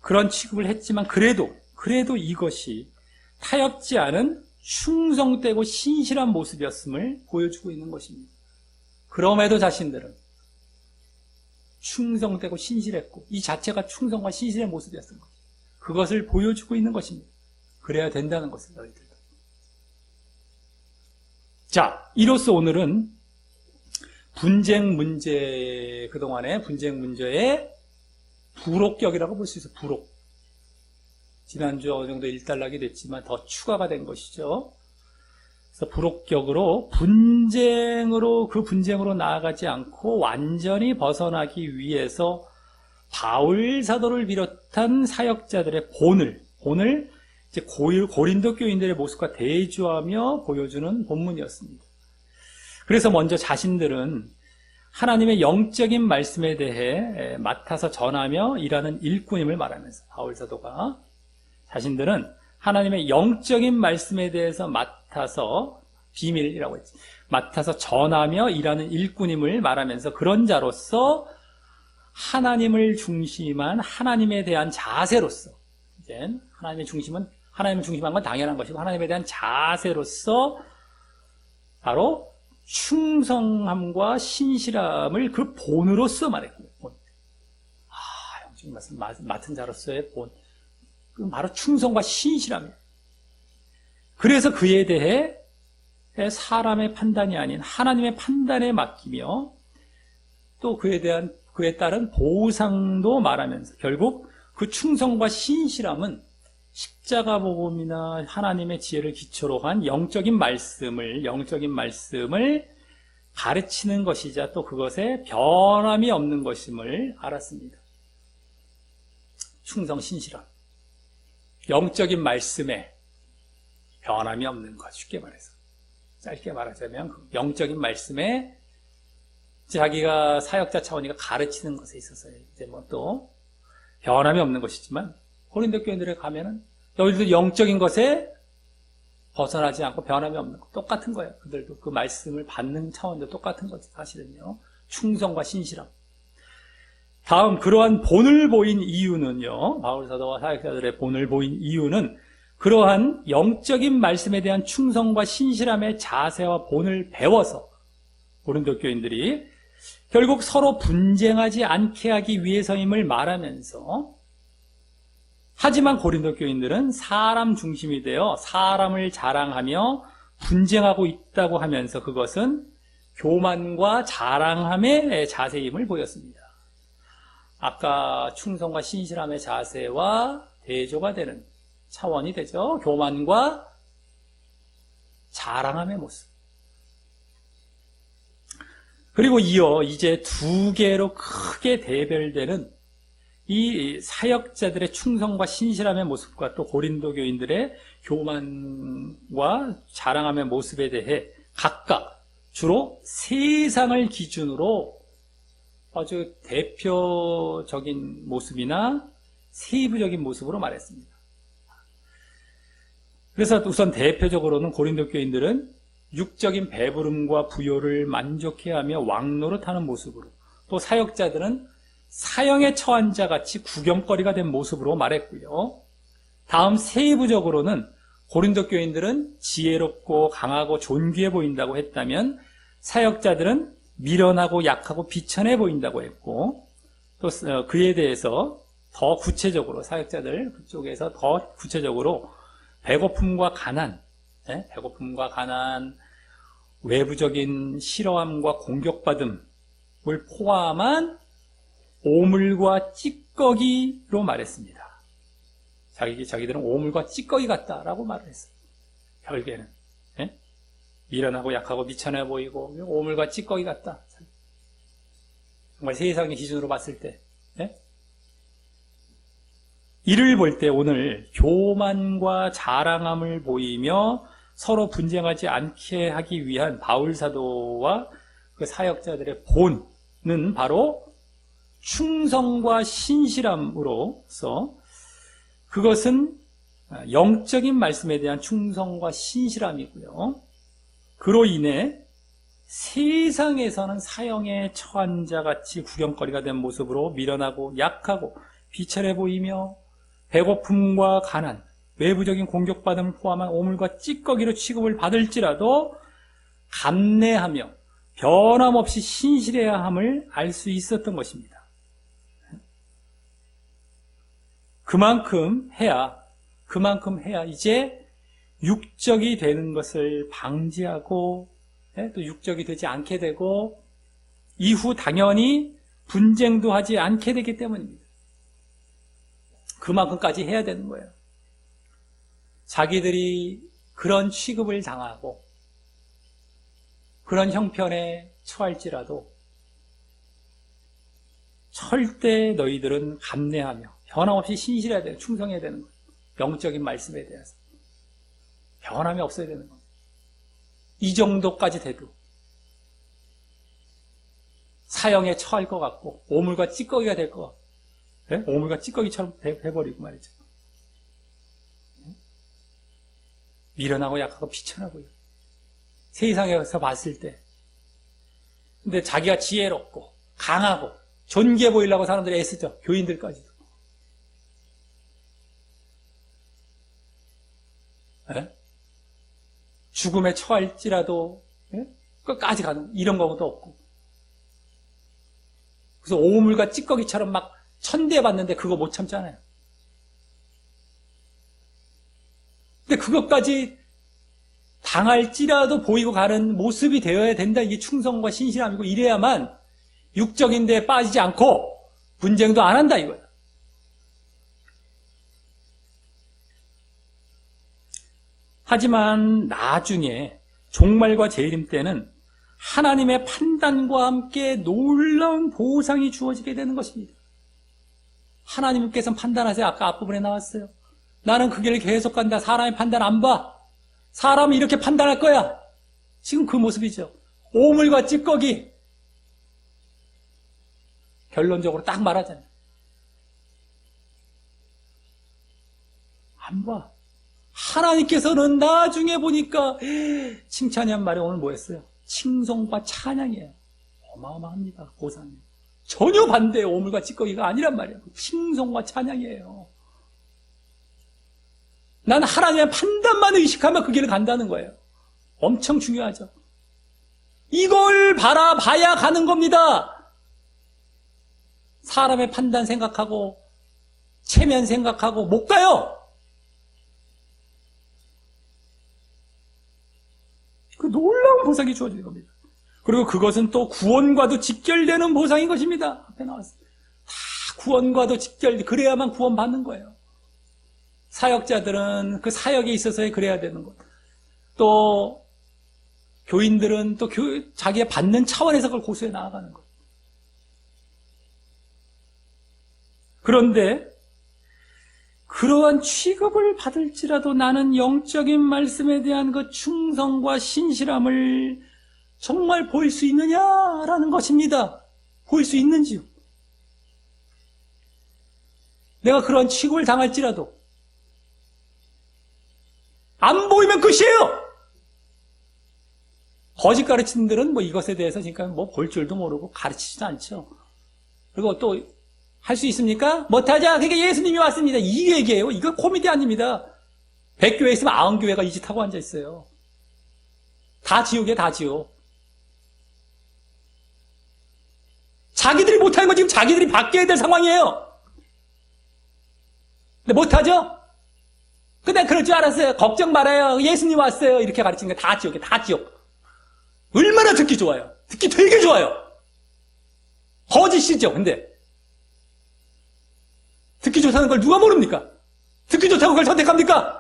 그런 취급을 했지만, 그래도 이것이 타협지 않은 충성되고 신실한 모습이었음을 보여주고 있는 것입니다. 그럼에도 자신들은 충성되고 신실했고, 이 자체가 충성과 신실의 모습이었던 것입니다. 그것을 보여주고 있는 것입니다. 그래야 된다는 것을 너희들도. 자, 이로써 오늘은 분쟁 문제, 그동안의 분쟁 문제의 부록격이라고 볼 수 있어요. 부록. 지난주 어느 정도 일단락이 됐지만 더 추가가 된 것이죠. 그래서 부록격으로 그 분쟁으로 나아가지 않고 완전히 벗어나기 위해서 바울 사도를 비롯한 사역자들의 본을 이제 고린도 교인들의 모습과 대조하며 보여주는 본문이었습니다. 그래서 먼저 자신들은 하나님의 영적인 말씀에 대해 맡아서 전하며 일하는 일꾼임을 말하면서 바울 사도가 자신들은 하나님의 영적인 말씀에 대해서 맡아서 비밀이라고 했지. 맡아서 전하며 일하는 일꾼임을 말하면서 그런 자로서 하나님을 중심한 하나님에 대한 자세로서 이제 하나님을 중심한 건 당연한 것이고 하나님에 대한 자세로서 바로 충성함과 신실함을 그 본으로서 말했고요. 본. 영적인 말씀 맡은 자로서의 본. 그건 바로 충성과 신실함이에요. 그래서 그에 대해 사람의 판단이 아닌 하나님의 판단에 맡기며 또 그에 따른 보상도 말하면서 결국 그 충성과 신실함은 십자가 복음이나 하나님의 지혜를 기초로 한 영적인 말씀을 가르치는 것이자 또 그것에 변함이 없는 것임을 알았습니다. 충성, 신실함. 영적인 말씀에 변함이 없는 것. 쉽게 말해서. 짧게 말하자면 영적인 말씀에 자기가 사역자 차원이가 가르치는 것에 있어서 이제 뭐 또 변함이 없는 것이지만 고린도 교인들에 가면은 너희들도 영적인 것에 벗어나지 않고 변함이 없는 것 똑같은 거예요. 그들도 그 말씀을 받는 차원도 똑같은 거죠. 사실은요. 충성과 신실함. 다음 그러한 본을 보인 이유는요. 바울 사도와 사역자들의 본을 보인 이유는 그러한 영적인 말씀에 대한 충성과 신실함의 자세와 본을 배워서 고린도 교인들이 결국 서로 분쟁하지 않게 하기 위해서임을 말하면서 하지만 고린도 교인들은 사람 중심이 되어 사람을 자랑하며 분쟁하고 있다고 하면서 그것은 교만과 자랑함의 자세임을 보였습니다. 아까 충성과 신실함의 자세와 대조가 되는 차원이 되죠. 교만과 자랑함의 모습. 그리고 이어 이제 두 개로 크게 대별되는 이 사역자들의 충성과 신실함의 모습과 또 고린도 교인들의 교만과 자랑함의 모습에 대해 각각 주로 세상을 기준으로 아주 대표적인 모습이나 세부적인 모습으로 말했습니다. 그래서 우선 대표적으로는 고린도 교인들은 육적인 배부름과 부요를 만족해하며 왕노릇하는 모습으로 또 사역자들은 사형에 처한 자같이 구경거리가 된 모습으로 말했고요. 다음 세부적으로는 고린도 교인들은 지혜롭고 강하고 존귀해 보인다고 했다면 사역자들은 미련하고 약하고 비천해 보인다고 했고 또 그에 대해서 더 구체적으로 사역자들 그쪽에서 더 구체적으로 배고픔과 가난, 외부적인 싫어함과 공격받음을 포함한 오물과 찌꺼기로 말했습니다. 자기들은 오물과 찌꺼기 같다라고 말을 했어요. 결국에는 미련하고 약하고 미천해 보이고 오물과 찌꺼기 같다. 정말 세상의 기준으로 봤을 때 이를 볼 때 오늘 교만과 자랑함을 보이며 서로 분쟁하지 않게 하기 위한 바울 사도와 그 사역자들의 본은 바로 충성과 신실함으로서 그것은 영적인 말씀에 대한 충성과 신실함이고요. 그로 인해 세상에서는 사형에 처한 자같이 구경거리가 된 모습으로 미련하고 약하고 비천해 보이며 배고픔과 가난, 외부적인 공격받음을 포함한 오물과 찌꺼기로 취급을 받을지라도 감내하며 변함없이 신실해야 함을 알 수 있었던 것입니다. 그만큼 해야 이제 육적이 되는 것을 방지하고 또 육적이 되지 않게 되고 이후 당연히 분쟁도 하지 않게 되기 때문입니다. 그만큼까지 해야 되는 거예요. 자기들이 그런 취급을 당하고 그런 형편에 처할지라도 절대 너희들은 감내하며 변함없이 신실해야 돼요. 충성해야 되는 거예요. 영적인 말씀에 대해서 변함이 없어야 되는 거예요. 이 정도까지 돼도 사형에 처할 것 같고 오물과 찌꺼기가 될 것 같고, 네? 오물과 찌꺼기처럼 돼버리고 말이죠. 미련하고 약하고 비천하고요. 세상에서 봤을 때. 근데 자기가 지혜롭고 강하고 존귀해 보이려고 사람들이 애쓰죠. 교인들까지도. 네? 죽음에 처할지라도 네? 끝까지 가는 이런 것도 없고. 그래서 오물과 찌꺼기처럼 막 천대받는데 그거 못 참잖아요. 근데 그것까지 당할지라도 보이고 가는 모습이 되어야 된다. 이게 충성과 신실함이고 이래야만 육적인 데에 빠지지 않고 분쟁도 안 한다 이거예요. 하지만 나중에 종말과 재림 때는 하나님의 판단과 함께 놀라운 보상이 주어지게 되는 것입니다. 하나님께서 판단하세요. 아까 앞부분에 나왔어요. 나는 그 길을 계속 간다. 사람의 판단 안 봐. 사람이 이렇게 판단할 거야. 지금 그 모습이죠. 오물과 찌꺼기. 결론적으로 딱 말하잖아요. 안 봐. 하나님께서는 나중에 보니까 칭찬이란 말이 오늘 뭐였어요? 칭송과 찬양이에요. 어마어마합니다. 보상이. 전혀 반대의 오물과 찌꺼기가 아니란 말이에요. 칭송과 찬양이에요. 난 하나님의 판단만 의식하면 그 길을 간다는 거예요. 엄청 중요하죠. 이걸 바라봐야 가는 겁니다. 사람의 판단 생각하고 체면 생각하고 못 가요. 그 놀라운 보상이 주어지는 겁니다. 그리고 그것은 또 구원과도 직결되는 보상인 것입니다. 앞에 나왔어요. 다 구원과도 그래야만 구원받는 거예요. 사역자들은 그 사역에 있어서 그래야 되는 것. 또 교인들은 또 자기가 받는 차원에서 그걸 고수해 나아가는 것. 그런데 그러한 취급을 받을지라도 나는 영적인 말씀에 대한 그 충성과 신실함을 정말 보일 수 있느냐라는 것입니다. 보일 수 있는지요? 내가 그런 취급을 당할지라도 안 보이면 끝이에요. 거짓 가르치는 들은 뭐 이것에 대해서 지금 뭐 볼 줄도 모르고 가르치지도 않죠. 그리고 또 할 수 있습니까? 못하자. 그러니까 예수님이 왔습니다. 이 얘기예요. 이거 코미디 아닙니다. 100교회 있으면 90교회가 이 짓 하고 앉아 있어요. 다 지옥이에요. 다 지옥. 자기들이 못하는 거 지금 자기들이 바뀌어야 될 상황이에요. 근데 못하죠? 근데 그럴 줄 알았어요. 걱정 말아요. 예수님 왔어요. 이렇게 가르치는 게 다 지옥이에요. 다 지옥. 얼마나 듣기 좋아요. 듣기 되게 좋아요. 거짓이죠. 근데 듣기 좋다는 걸 누가 모릅니까? 듣기 좋다고 그걸 선택합니까?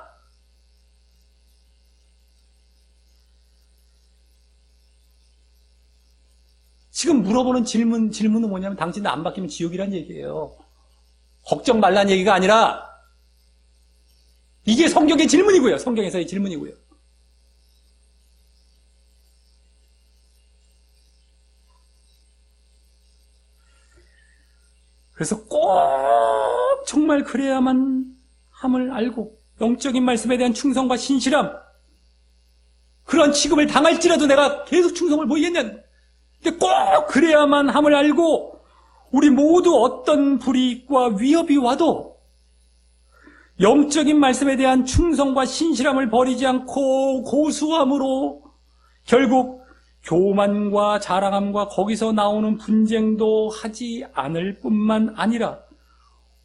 지금 물어보는 질문은 뭐냐면 당신들 안 바뀌면 지옥이란 얘기예요. 걱정 말란 얘기가 아니라 이게 성경의 질문이고요. 성경에서의 질문이고요. 그래서 꼭 정말 그래야만 함을 알고 영적인 말씀에 대한 충성과 신실함, 그런 취급을 당할지라도 내가 계속 충성을 보이겠냐는. 근데 꼭 그래야만 함을 알고 우리 모두 어떤 불이익과 위협이 와도 영적인 말씀에 대한 충성과 신실함을 버리지 않고 고수함으로 결국 교만과 자랑함과 거기서 나오는 분쟁도 하지 않을 뿐만 아니라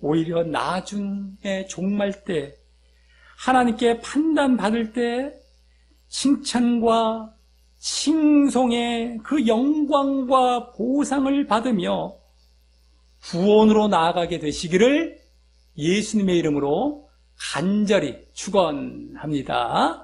오히려 나중에 종말 때 하나님께 판단받을 때 칭찬과 칭송의 그 영광과 보상을 받으며 구원으로 나아가게 되시기를 예수님의 이름으로 간절히 축원합니다.